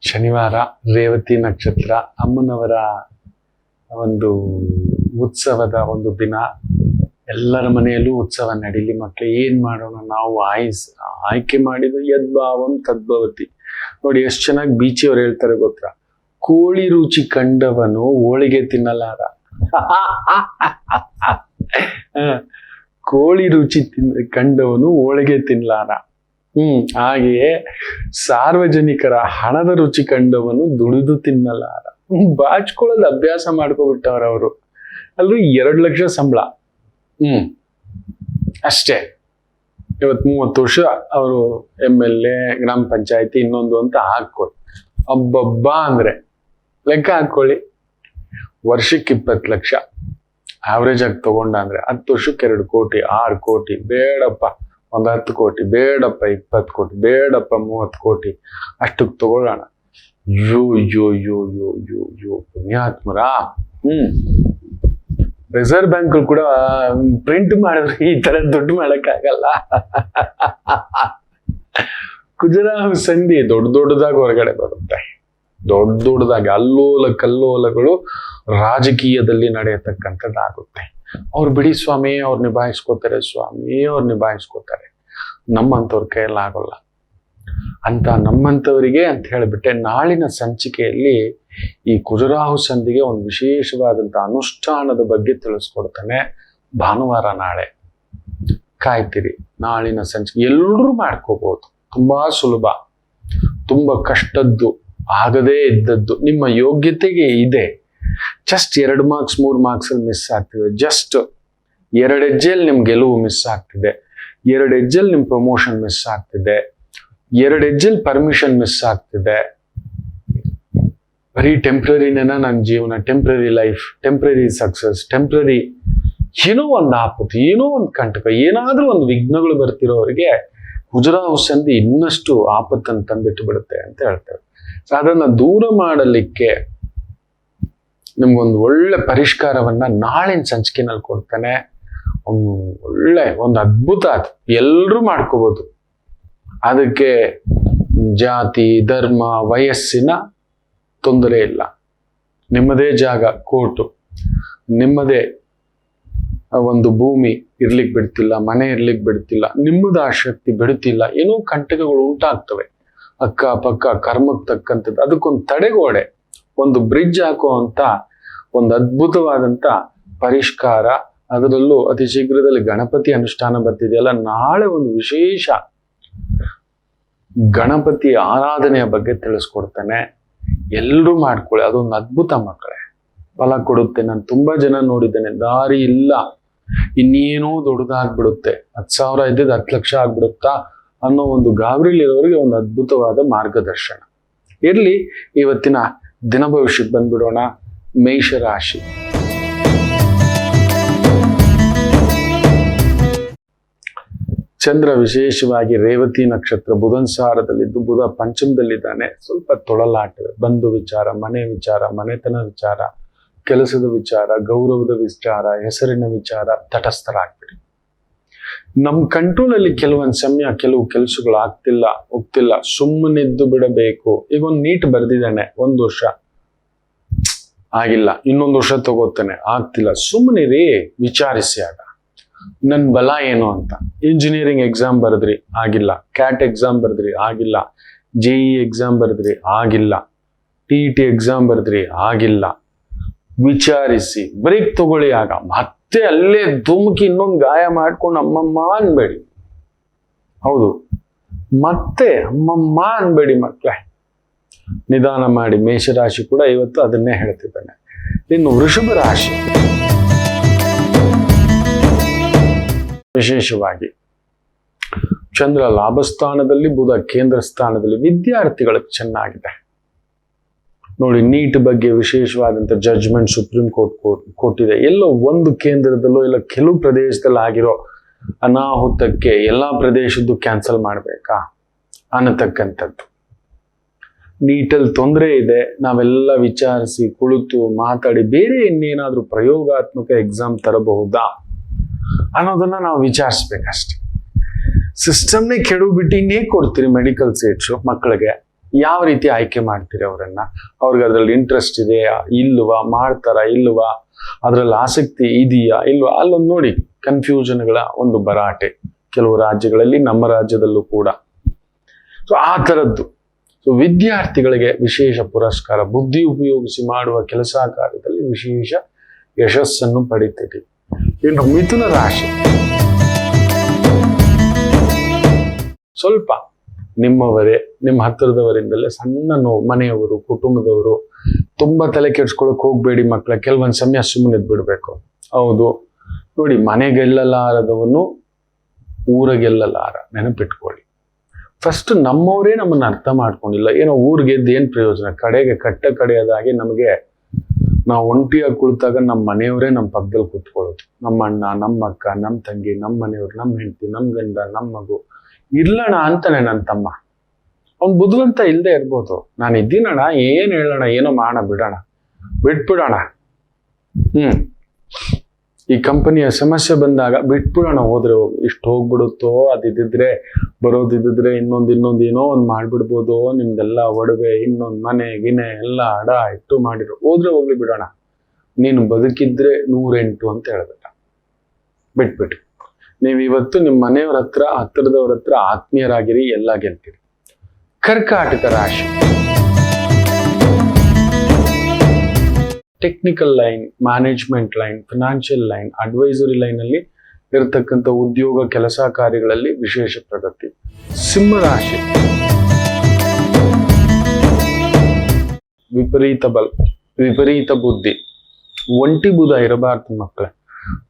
ಶನಿವಾರ ರೇವತಿ ನಕ್ಷತ್ರ, ಅಮ್ಮನವರ ಒಂದು ಉತ್ಸವದ ಒಂದು ದಿನ. ಎಲ್ಲರ ಮನೆಯಲ್ಲೂ ಉತ್ಸವ ನಡೀಲಿ ಮಕ್ಕಳು. ಏನ್ ಮಾಡೋಣ, ನಾವು ಆಯ್ಕೆ ಮಾಡಿದ ಯದ್ಭಾವಂ ತದ್ಭವತಿ. ನೋಡಿ ಎಷ್ಟು ಚೆನ್ನಾಗಿ ಬೀಚಿಯವ್ರು ಹೇಳ್ತಾರೆ ಗೊತ್ತಾ, ಕೋಳಿ ರುಚಿ ಕಂಡವನು ಹೋಳಿಗೆ ತಿನ್ನಲಾರ. ಕೋಳಿ ರುಚಿ ಕಂಡವನು ಹೋಳಿಗೆ ತಿನ್ನಲಾರ. ಹಾಗೆಯೇ ಸಾರ್ವಜನಿಕರ ಹಣದ ರುಚಿ ಕಂಡವನು ದುಡಿದು ತಿನ್ನಲಾರ. ಬಾಚ್ಕೊಳ್ಳೋದು ಅಭ್ಯಾಸ ಮಾಡ್ಕೊಬಿಟ್ಟವ್ರವರು. ಅಲ್ಲೂ 2 ಲಕ್ಷ ಸಂಬಳ. ಅಷ್ಟೇ. ಇವತ್ತು 30 ವರ್ಷ ಅವರು MLA, ಗ್ರಾಮ ಪಂಚಾಯತಿ, ಇನ್ನೊಂದು ಅಂತ ಹಾಕೊಳ್ಳಿ. ಹಬ್ಬಬ್ಬ ಅಂದ್ರೆ ಲೆಕ್ಕ ಹಾಕೊಳ್ಳಿ. ವರ್ಷಕ್ಕೆ 20 ಲಕ್ಷ ಆವ್ರೇಜ್ ಆಗಿ ತಗೊಂಡ ಅಂದ್ರೆ 10 ವರ್ಷಕ್ಕೆ 2 ಕೋಟಿ, 6 ಕೋಟಿ. ಬೇಡಪ್ಪ ಒಂದು 10 ಕೋಟಿ, ಬೇಡಪ್ಪ 20 ಕೋಟಿ, ಬೇಡಪ್ಪ 30 ಕೋಟಿ, ಅಷ್ಟಕ್ಕೆ ತಗೊಳ್ಳೋಣ. ಯೋ ಯೋ ಯೋ ಯೋ ಯೋ ಯೋ ಪುಣ್ಯಾತ್ಮರ. ರಿಸರ್ವ್ ಬ್ಯಾಂಕ್ ಕೂಡ ಪ್ರಿಂಟ್ ಮಾಡಿದ್ರೆ ಈ ತರ ದುಡ್ಡು ಮಾಡಕ್ಕಾಗಲ್ಲ. ಖಜುರಾಹೋ ಸಂಧಿ ದೊಡ್ಡದಾಗಿ ಹೊರಗಡೆ ಬರುತ್ತೆ. ದೊಡ್ಡದಾಗಿ ಅಲ್ಲೋಲ ಕಲ್ಲೋಲಗಳು ರಾಜಕೀಯದಲ್ಲಿ ನಡೆಯತಕ್ಕಂಥದ್ದಾಗುತ್ತೆ. ಅವ್ರು ಬಿಡಿ ಸ್ವಾಮಿ, ಅವ್ರು ನಿಭಾಯಿಸ್ಕೋತಾರೆ ಸ್ವಾಮಿ, ಅವ್ರು ನಿಭಾಯಿಸ್ಕೋತಾರೆ. ನಮ್ಮಂಥವ್ರ ಕೈಯಲ್ಲಿ ಆಗೋಲ್ಲ ಅಂತ. ನಮ್ಮಂಥವರಿಗೆ ಅಂತ ಹೇಳಿಬಿಟ್ಟೆ ನಾಳಿನ ಸಂಚಿಕೆಯಲ್ಲಿ ಈ ಖಜುರಾಹೋ ಸಂಧಿಗೆ ಒಂದು ವಿಶೇಷವಾದಂತಹ ಅನುಷ್ಠಾನದ ಬಗ್ಗೆ ತಿಳಿಸ್ಕೊಡ್ತಾನೆ. ಭಾನುವಾರ ನಾಳೆ ಕಾಯ್ತಿರಿ. ನಾಳಿನ ಸಂಚಿಕೆ ಎಲ್ಲರೂ ಮಾಡ್ಕೋಬಹುದು. ತುಂಬಾ ಸುಲಭ, ತುಂಬಾ ಕಷ್ಟದ್ದು, ಆಗದೇ ಇದ್ದದ್ದು, ನಿಮ್ಮ ಯೋಗ್ಯತೆಗೆ ಇದೆ. ಜಸ್ಟ್ 2 ಮಾರ್ಕ್ಸ್ 3 ಮಾರ್ಕ್ಸ್ ಅಲ್ಲಿ ಮಿಸ್ ಆಗ್ತಿದೆ. ಜಸ್ಟ್ 2 ಹೆಜ್ಜೆಯಲ್ಲಿ ನಿಮ್ ಗೆಲುವು ಮಿಸ್ ಆಗ್ತಿದೆ. 2 ಹೆಜ್ಜೆಯಲ್ಲಿ ನಿಮ್ ಪ್ರಮೋಷನ್ ಮಿಸ್ ಆಗ್ತಿದೆ. 2 ಹೆಜ್ಜೆಯಲ್ಲಿ ಪರ್ಮಿಷನ್ ಮಿಸ್ ಆಗ್ತಿದೆ. ಬರೀ ಟೆಂಪ್ರರಿನೇನ ನನ್ನ ಜೀವನ, temporary life, temporary success, temporary ಏನೋ ಒಂದು ಆಪತ್ತು, ಏನೋ ಒಂದು ಕಂಟಕ, ಏನಾದ್ರೂ ಒಂದು ವಿಘ್ನಗಳು ಬರ್ತಿರೋರಿಗೆ ಖಜುರಾಹೋ ಸಂಧಿ ಇನ್ನಷ್ಟು ಆಪತ್ತನ್ನು ತಂದಿಟ್ಟು ಬಿಡುತ್ತೆ ಅಂತ ಹೇಳ್ತೇವೆ. ಅದನ್ನ ದೂರ ಮಾಡಲಿಕ್ಕೆ ನಿಮ್ಗೊಂದು ಒಳ್ಳೆ ಪರಿಷ್ಕಾರವನ್ನ ನಾಳಿನ ಸಂಚಿಕೆನಲ್ಲಿ ಕೊಡ್ತಾನೆ. ಒಂದು ಅದ್ಭುತ. ಅದು ಎಲ್ಲರೂ ಮಾಡ್ಕೋಬಹುದು. ಅದಕ್ಕೆ ಜಾತಿ, ಧರ್ಮ, ವಯಸ್ಸಿನ ತೊಂದರೆ ಇಲ್ಲ. ನಿಮ್ಮದೇ ಜಾಗ, ಕೋರ್ಟು, ನಿಮ್ಮದೇ ಒಂದು ಭೂಮಿ ಇರ್ಲಿಕ್ಕೆ ಬಿಡ್ತಿಲ್ಲ, ಮನೆ ಇರ್ಲಿಕ್ಕೆ ಬಿಡ್ತಿಲ್ಲ, ನಿಮ್ಮದ ಆಸಕ್ತಿ ಬಿಡ್ತಿಲ್ಲ, ಏನೋ ಕಂಟಕಗಳು ಉಂಟಾಗ್ತವೆ ಅಕ್ಕ ಪಕ್ಕ ಕರ್ಮಕ್ಕೆ ತಕ್ಕಂಥದ್ದು. ಅದಕ್ಕೊಂದು ತಡೆಗೋಡೆ, ಒಂದು ಬ್ರಿಡ್ಜ್ ಹಾಕುವಂತ ಒಂದು ಅದ್ಭುತವಾದಂತ ಪರಿಷ್ಕಾರ. ಅದರಲ್ಲೂ ಅತಿ ಶೀಘ್ರದಲ್ಲಿ ಗಣಪತಿ ಅನುಷ್ಠಾನ ಬರ್ತಿದೆಯಲ್ಲ, ನಾಳೆ ಒಂದು ವಿಶೇಷ ಗಣಪತಿ ಆರಾಧನೆಯ ಬಗ್ಗೆ ತಿಳಿಸ್ಕೊಡ್ತಾನೆ. ಎಲ್ಲರೂ ಮಾಡ್ಕೊಳ್ಳಿ. ಅದೊಂದು ಅದ್ಭುತ ಮಕ್ಕಳೇ, ಫಲ ಕೊಡುತ್ತೆ. ನಾನು ತುಂಬಾ ಜನ ನೋಡಿದ್ದೇನೆ, ದಾರಿ ಇಲ್ಲ, ಇನ್ನೇನೋ ದೊಡ್ಡದಾಗ್ಬಿಡುತ್ತೆ, 10,000 ಇದ್ದಿದ್ದು 10 ಲಕ್ಷ ಆಗ್ಬಿಡುತ್ತಾ ಅನ್ನೋ ಒಂದು ಗಾಬರಿಲಿರೋರಿಗೆ ಒಂದು ಅದ್ಭುತವಾದ ಮಾರ್ಗದರ್ಶನ ಇರ್ಲಿ. ಇವತ್ತಿನ ದಿನ ಭವಿಷ್ಯಕ್ಕೆ ಬಂದ್ಬಿಡೋಣ. ಮೇಷರಾಶಿ. ಚಂದ್ರ ವಿಶೇಷವಾಗಿ ರೇವತಿ ನಕ್ಷತ್ರ ಬುಧನ್ ಸಾರದಲ್ಲಿದ್ದು, ಬುಧ ಪಂಚಮದಲ್ಲಿದ್ದಾನೆ. ಸ್ವಲ್ಪ ತೊಳಲಾಟವೆ, ಬಂಧು ವಿಚಾರ, ಮನೆ ವಿಚಾರ, ಮನೆತನ ವಿಚಾರ, ಕೆಲಸದ ವಿಚಾರ, ಗೌರವದ ವಿಚಾರ, ಹೆಸರಿನ ವಿಚಾರ, ತಟಸ್ಥರಾಗ್ಬಿಡಿ. ನಮ್ ಕಂಟ್ರೋಲಲ್ಲಿ ಕೆಲವೊಂದು ಸಮಯ ಕೆಲವು ಕೆಲಸಗಳು ಹೋಗ್ತಿಲ್ಲ, ಸುಮ್ಮನಿದ್ದು ಬಿಡಬೇಕು. ಈಗ ಒಂದು ನೀಟ್ ಬರ್ದಿದ್ದಾನೆ, 1 ವರ್ಷ ಆಗಿಲ್ಲ, ಇನ್ನೊಂದು ವರ್ಷ ತಗೋತಾನೆ, ಆಗ್ತಿಲ್ಲ. ಸುಮ್ಮನಿರಿ, ವಿಚಾರಿಸಿ. ಆಗ ನನ್ ಬಲ ಏನು ಅಂತ. ಇಂಜಿನಿಯರಿಂಗ್ ಎಕ್ಸಾಮ್ ಬರೆದ್ರಿ, ಆಗಿಲ್ಲ. ಕ್ಯಾಟ್ ಎಕ್ಸಾಮ್ ಬರೆದ್ರಿ, ಆಗಿಲ್ಲ. JEE ಎಕ್ಸಾಮ್ ಬರೆದ್ರಿ, ಆಗಿಲ್ಲ. TET ಎಕ್ಸಾಮ್ ಬರೆದ್ರಿ, ಆಗಿಲ್ಲ. ವಿಚಾರಿಸಿ, ಬ್ರೇಕ್ ತಗೊಳ್ಳಿ. ಆಗ ಮತ್ತೆ ಅಲ್ಲೇ ಧುಮುಕಿ ಇನ್ನೊಂದು ಗಾಯ ಮಾಡ್ಕೊಂಡು ಅಮ್ಮಮ್ಮ ಅನ್ಬೇಡಿ. ಹೌದು, ಮತ್ತೆ ಅಮ್ಮಮ್ಮ ಅನ್ಬೇಡಿ ಮಕ್ಕಳೇ, ನಿಧಾನ ಮಾಡಿ. ಮೇಷರಾಶಿ ಕೂಡ ಇವತ್ತು ಅದನ್ನೇ ಹೇಳ್ತಿದ್ದಾನೆ. ಇನ್ನು ವೃಷಭ ರಾಶಿ ವಿಶೇಷವಾಗಿ ಚಂದ್ರ ಲಾಭಸ್ಥಾನದಲ್ಲಿ, ಬುಧ ಕೇಂದ್ರ ಸ್ಥಾನದಲ್ಲಿ. ವಿದ್ಯಾರ್ಥಿಗಳಿಗೆ ಚೆನ್ನಾಗಿದೆ ನೋಡಿ. ನೀಟ್ ಬಗ್ಗೆ ವಿಶೇಷವಾದಂಥ ಜಡ್ಜ್ಮೆಂಟ್ ಸುಪ್ರೀಂ ಕೋರ್ಟ್ ಕೊಟ್ಟಿದೆ. ಎಲ್ಲೋ ಒಂದು ಕೇಂದ್ರದಲ್ಲೋ ಇಲ್ಲ ಕೆಲವು ಪ್ರದೇಶದಲ್ಲಿ ಆಗಿರೋ ಅನಾಹುತಕ್ಕೆ ಎಲ್ಲಾ ಪ್ರದೇಶದ್ದು ಕ್ಯಾನ್ಸಲ್ ಮಾಡಬೇಕಾ ಅನ್ನತಕ್ಕಂಥದ್ದು. ನೀಟಲ್ಲಿ ತೊಂದರೆ ಇದೆ, ನಾವೆಲ್ಲ ವಿಚಾರಿಸಿ ಕುಳಿತು ಮಾತಾಡಿ ಬೇರೆ ಇನ್ನೇನಾದ್ರೂ ಪ್ರಯೋಗಾತ್ಮಕ ಎಕ್ಸಾಮ್ ತರಬಹುದಾ ಅನ್ನೋದನ್ನ ನಾವು ವಿಚಾರಿಸ್ಬೇಕಷ್ಟೆ. ಸಿಸ್ಟಮ್ನೇ ಕೆಡು ಬಿಟ್ಟು ಇನ್ನೇ ಕೊಡ್ತೀರಿ ಮೆಡಿಕಲ್ ಸೀಟ್ಸು ಮಕ್ಕಳಿಗೆ. ಯಾವ ರೀತಿ ಆಯ್ಕೆ ಮಾಡ್ತೀರಿ ಅವರನ್ನ? ಅವ್ರಿಗೆ ಅದ್ರಲ್ಲಿ ಇಂಟ್ರೆಸ್ಟ್ ಇದೆಯಾ ಇಲ್ವಾ, ಮಾಡ್ತಾರಾ ಇಲ್ವಾ, ಅದ್ರಲ್ಲಿ ಆಸಕ್ತಿ ಇದೆಯಾ ಇಲ್ವಾ? ಅಲ್ಲೊಂದು ನೋಡಿ ಕನ್ಫ್ಯೂಷನ್ಗಳ ಒಂದು ಭರಾಟೆ ಕೆಲವು ರಾಜ್ಯಗಳಲ್ಲಿ, ನಮ್ಮ ರಾಜ್ಯದಲ್ಲೂ ಕೂಡ. ಸೊ ಆ ಥರದ್ದು. ಸೊ ವಿದ್ಯಾರ್ಥಿಗಳಿಗೆ ವಿಶೇಷ ಪುರಸ್ಕಾರ, ಬುದ್ಧಿ ಉಪಯೋಗಿಸಿ ಮಾಡುವ ಕೆಲಸ ಕಾರ್ಯದಲ್ಲಿ ವಿಶೇಷ ಯಶಸ್ಸನ್ನು ಪಡಿತೀರಿ. ಇನ್ನು ಮಿಥುನ ರಾಶಿ ಸ್ವಲ್ಪ ನಿಮ್ಮವರೇ, ನಿಮ್ಮ ಹತ್ತಿರದವರಿಂದಲೇ ಸಣ್ಣ ನೋವು, ಮನೆಯವರು, ಕುಟುಂಬದವರು. ತುಂಬಾ ತಲೆ ಕೆಡ್ಸ್ಕೊಳಕ್ ಹೋಗ್ಬೇಡಿ ಮಕ್ಕಳ. ಕೆಲವೊಂದು ಸಮಯ ಸುಮ್ಮನೆ ಬಿಡ್ಬೇಕು. ಹೌದು ನೋಡಿ, ಮನೆಗೆಲ್ಲಲಾರದವನು ಊರಿಗೆಲ್ಲಲಾರ, ನೆನಪಿಟ್ಕೊಳ್ಳಿ. ಫಸ್ಟ್ ನಮ್ಮವರೇ ನಮ್ಮನ್ನ ಅರ್ಥ ಮಾಡ್ಕೊಂಡಿಲ್ಲ. ಏನೋ ಊರಿಗೆ ಏನ್ ಪ್ರಯೋಜನ? ಕಡೆಗೆ ಕಡೆಯದಾಗಿ ನಮಗೆ ನಾವು ಒಂಟಿಯಾಗಿ ಕುಳಿತಾಗ ನಮ್ಮ ಮನೆಯವರೇ ನಮ್ಮ ಪಕ್ಕದಲ್ಲಿ ಕೂತ್ಕೊಳ್ಳೋದು. ನಮ್ಮ ಅಣ್ಣ, ನಮ್ಮ ಅಕ್ಕ, ನಮ್ಮ ತಂಗಿ, ನಮ್ಮ ಮನೆಯವರು, ನಮ್ಮ ಹೆಂಡತಿ, ನಮ್ಮ ಗಂಡ, ನಮ್ಮ ಮಗು ಇರ್ಲಣ ಅಂತಾನೆ ನನ್ನ ತಮ್ಮ. ಅವ್ನು ಬುದ್ಧಿವಂತ ಇಲ್ಲದೆ ಇರ್ಬೋದು, ನಾನು ಇದ್ದೀನಣ್ಣ, ಏನ್ ಹೇಳೋಣ, ಏನೋ ಮಾಡೋಣ, ಬಿಟ್ಬಿಡೋಣ. ಈ ಕಂಪನಿಯ ಸಮಸ್ಯೆ ಬಂದಾಗ ಬಿಟ್ಬಿಡೋಣ, ಹೋದ್ರೆ ಹೋಗಿ. ಇಷ್ಟು ಹೋಗ್ಬಿಡುತ್ತೋ, ಅದಿದ್ರೆ ಬರೋದಿದ್ರೆ ಇನ್ನೊಂದು ಏನೋ ಒಂದು ಮಾಡ್ಬಿಡ್ಬೋದು. ನಿಮ್ದೆಲ್ಲ ಒಡವೆ, ಇನ್ನೊಂದು ಮನೆ ಗಿನೆ ಎಲ್ಲ ಅಡ ಇಟ್ಟು ಮಾಡಿರೋ, ಹೋದ್ರೆ ಹೋಗ್ಲಿ ಬಿಡೋಣ. ನೀನು ಬದುಕಿದ್ರೆ 108 ಅಂತ ಹೇಳ್ಬೇಕ. ಬಿಟ್ಬಿಟ್ಟು ನೀವು ಇವತ್ತು ನಿಮ್ಮ ಮನೆಯವ್ರ ಹತ್ತಿರದವ್ರ ಹತ್ರ ಆತ್ಮೀಯರಾಗಿರಿ, ಎಲ್ಲ ಗೆಲ್ತೀರಿ. ಕರ್ಕಾಟಕ ರಾಶಿ technical line, management line, financial line, advisory line ಅಲ್ಲಿ ಇರತಕ್ಕಂಥ ಉದ್ಯೋಗ ಕೆಲಸ ಕಾರ್ಯಗಳಲ್ಲಿ ವಿಶೇಷ ಪ್ರಗತಿ. ಸಿಂಹ ರಾಶಿ ವಿಪರೀತ ಬುದ್ಧಿ, ಒಂಟಿ ಬುಧ ಇರಬಾರ್ದು ಮಕ್ಕಳೇ.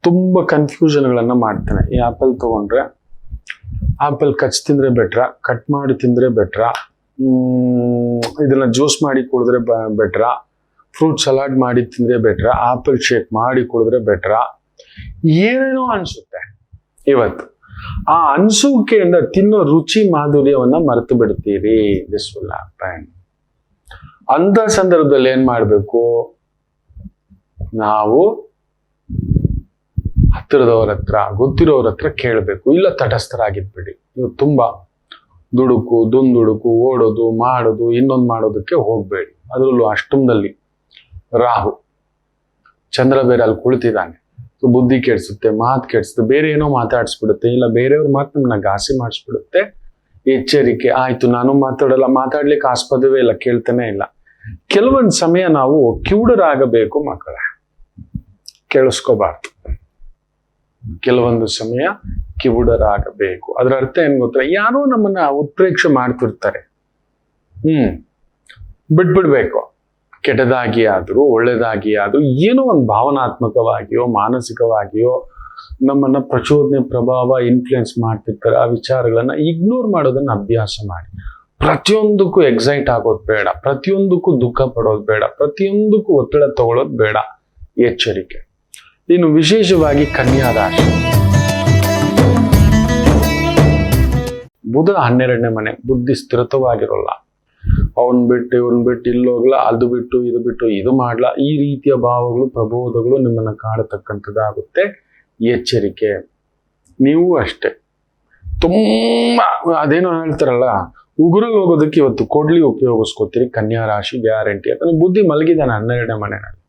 ತುಂಬಾ ಕನ್ಫ್ಯೂಷನ್ಗಳನ್ನ ಮಾಡ್ತಾನೆ. ಈ ಆಪಲ್ ತಗೊಂಡ್ರೆ ಆಪಲ್ ಕಚ್ ತಿಂದ್ರೆ ಬೆಟ್ರಾ, ಕಟ್ ಮಾಡಿ ತಿಂದ್ರೆ ಬೆಟ್ರಾ, ಇದನ್ನ ಜ್ಯೂಸ್ ಮಾಡಿ ಕುಡಿದ್ರೆ ಬೆಟ್ರಾ, ಫ್ರೂಟ್ ಸಲಾಡ್ ಮಾಡಿ ತಿಂದ್ರೆ ಬೆಟ್ರಾ, ಆಪಲ್ ಶೇಕ್ ಮಾಡಿ ಕುಡಿದ್ರೆ ಬೆಟ್ರಾ, ಏನೇನೋ ಅನ್ಸುತ್ತೆ ಇವತ್ತು. ಆ ಅನ್ಸುವಿಕೆಯಿಂದ ತಿನ್ನೋ ರುಚಿ ಮಾಧುರ್ಯವನ್ನ ಮರೆತು ಬಿಡ್ತೀರಿ. This will happen. ಅಂತ ಸಂದರ್ಭದಲ್ಲಿ ಏನ್ ಮಾಡ್ಬೇಕು? ನಾವು ಹತ್ತಿರದವ್ರ ಹತ್ರ, ಗೊತ್ತಿರೋರ ಹತ್ರ ಕೇಳಬೇಕು. ಇಲ್ಲ ತಟಸ್ಥರಾಗಿದ್ಬಿಡಿ. ನೀವು ತುಂಬಾ ದುಂದುಡುಕು ಓಡೋದು ಮಾಡೋದು ಇನ್ನೊಂದು ಮಾಡೋದಕ್ಕೆ ಹೋಗ್ಬೇಡಿ. ಅದರಲ್ಲೂ ಅಷ್ಟಮದಲ್ಲಿ ರಾಹು, ಚಂದ್ರ ಬೇರೆ ಅಲ್ಲಿ ಕುಳಿತಿದ್ದಾನೆ. ಬುದ್ಧಿ ಕೆಡ್ಸುತ್ತೆ, ಮಾತು ಕೆಡ್ಸುತ್ತೆ, ಬೇರೆ ಏನೋ ಮಾತಾಡ್ಸ್ಬಿಡುತ್ತೆ, ಇಲ್ಲ ಬೇರೆಯವ್ರ ಮಾತು ನಮ್ಮನ್ನ ಘಾಸಿ ಮಾಡಿಸ್ಬಿಡುತ್ತೆ. ಎಚ್ಚರಿಕೆ. ಆಯ್ತು, ನಾನು ಮಾತಾಡಲ್ಲ, ಮಾತಾಡ್ಲಿಕ್ಕೆ ಆಸ್ಪದವೇ ಇಲ್ಲ, ಕೇಳ್ತಾನೆ ಇಲ್ಲ. ಕೆಲವೊಂದು ಸಮಯ ನಾವು ಕಿವುಡರಾಗಬೇಕು ಮಕ್ಕಳೇ, ಕೇಳಿಸ್ಕೋಬಾರ್ದು. ಕೆಲವೊಂದು ಸಮಯ ಕಿವುಡರಾಗಬೇಕು. ಅದರ ಅರ್ಥ ಏನ್ ಗೊತ್ತಾ? ಯಾರೋ ನಮ್ಮನ್ನ ಉತ್ಪ್ರೇಕ್ಷೆ ಮಾಡ್ತಿರ್ತಾರೆ, ಬಿಟ್ಬಿಡ್ಬೇಕು. ಕೆಟ್ಟದಾಗಿ ಆದ್ರೂ ಒಳ್ಳೇದಾಗಿ ಆದ್ರೂ ಏನೋ ಒಂದು ಭಾವನಾತ್ಮಕವಾಗಿಯೋ ಮಾನಸಿಕವಾಗಿಯೋ ನಮ್ಮನ್ನ ಪ್ರಚೋದನೆ, ಪ್ರಭಾವ, ಇನ್ಫ್ಲುಯೆನ್ಸ್ ಮಾಡ್ತಿರ್ತಾರೆ. ಆ ವಿಚಾರಗಳನ್ನ ಇಗ್ನೋರ್ ಮಾಡೋದನ್ನ ಅಭ್ಯಾಸ ಮಾಡಿ. ಪ್ರತಿಯೊಂದಕ್ಕೂ ಎಕ್ಸೈಟ್ ಆಗೋದು ಬೇಡ, ಪ್ರತಿಯೊಂದಕ್ಕೂ ದುಃಖ ಪಡೋದು ಬೇಡ, ಪ್ರತಿಯೊಂದಕ್ಕೂ ಒತ್ತಡ ತಗೊಳ್ಳೋದು ಬೇಡ. ಎಚ್ಚರಿಕೆ. ಇನ್ನು ವಿಶೇಷವಾಗಿ ಕನ್ಯಾ ರಾಶಿ, ಬುಧ 12ನೇ ಮನೆ. ಬುದ್ಧಿ ಸ್ಥಿರತವಾಗಿರೋಲ್ಲ. ಅವನ್ ಬಿಟ್ಟು ಇವ್ರನ್ ಬಿಟ್ಟು ಇಲ್ಲೋಗ್ಲಾ, ಅದು ಬಿಟ್ಟು ಇದು ಮಾಡ್ಲಾ, ಈ ರೀತಿಯ ಭಾವಗಳು, ಪ್ರಬೋಧಗಳು ನಿಮ್ಮನ್ನ ಕಾಡತಕ್ಕಂಥದ್ದಾಗುತ್ತೆ. ಎಚ್ಚರಿಕೆ. ನೀವು ಅಷ್ಟೇ ತುಂಬಾ ಅದೇನೋ ಹೇಳ್ತಾರಲ್ಲ, ಉಗುರಲ್ಲಿ ಹೋಗೋದಕ್ಕೆ ಇವತ್ತು ಕೊಡ್ಲಿ ಉಪಯೋಗಿಸ್ಕೋತೀರಿ. ಕನ್ಯಾ ರಾಶಿ ಗ್ಯಾರಂಟಿ. ಯಾಕಂದ್ರೆ ಬುದ್ಧಿ ಮಲಗಿದಾನೆ 12ನೇ ಮನೆಯಲ್ಲಿ,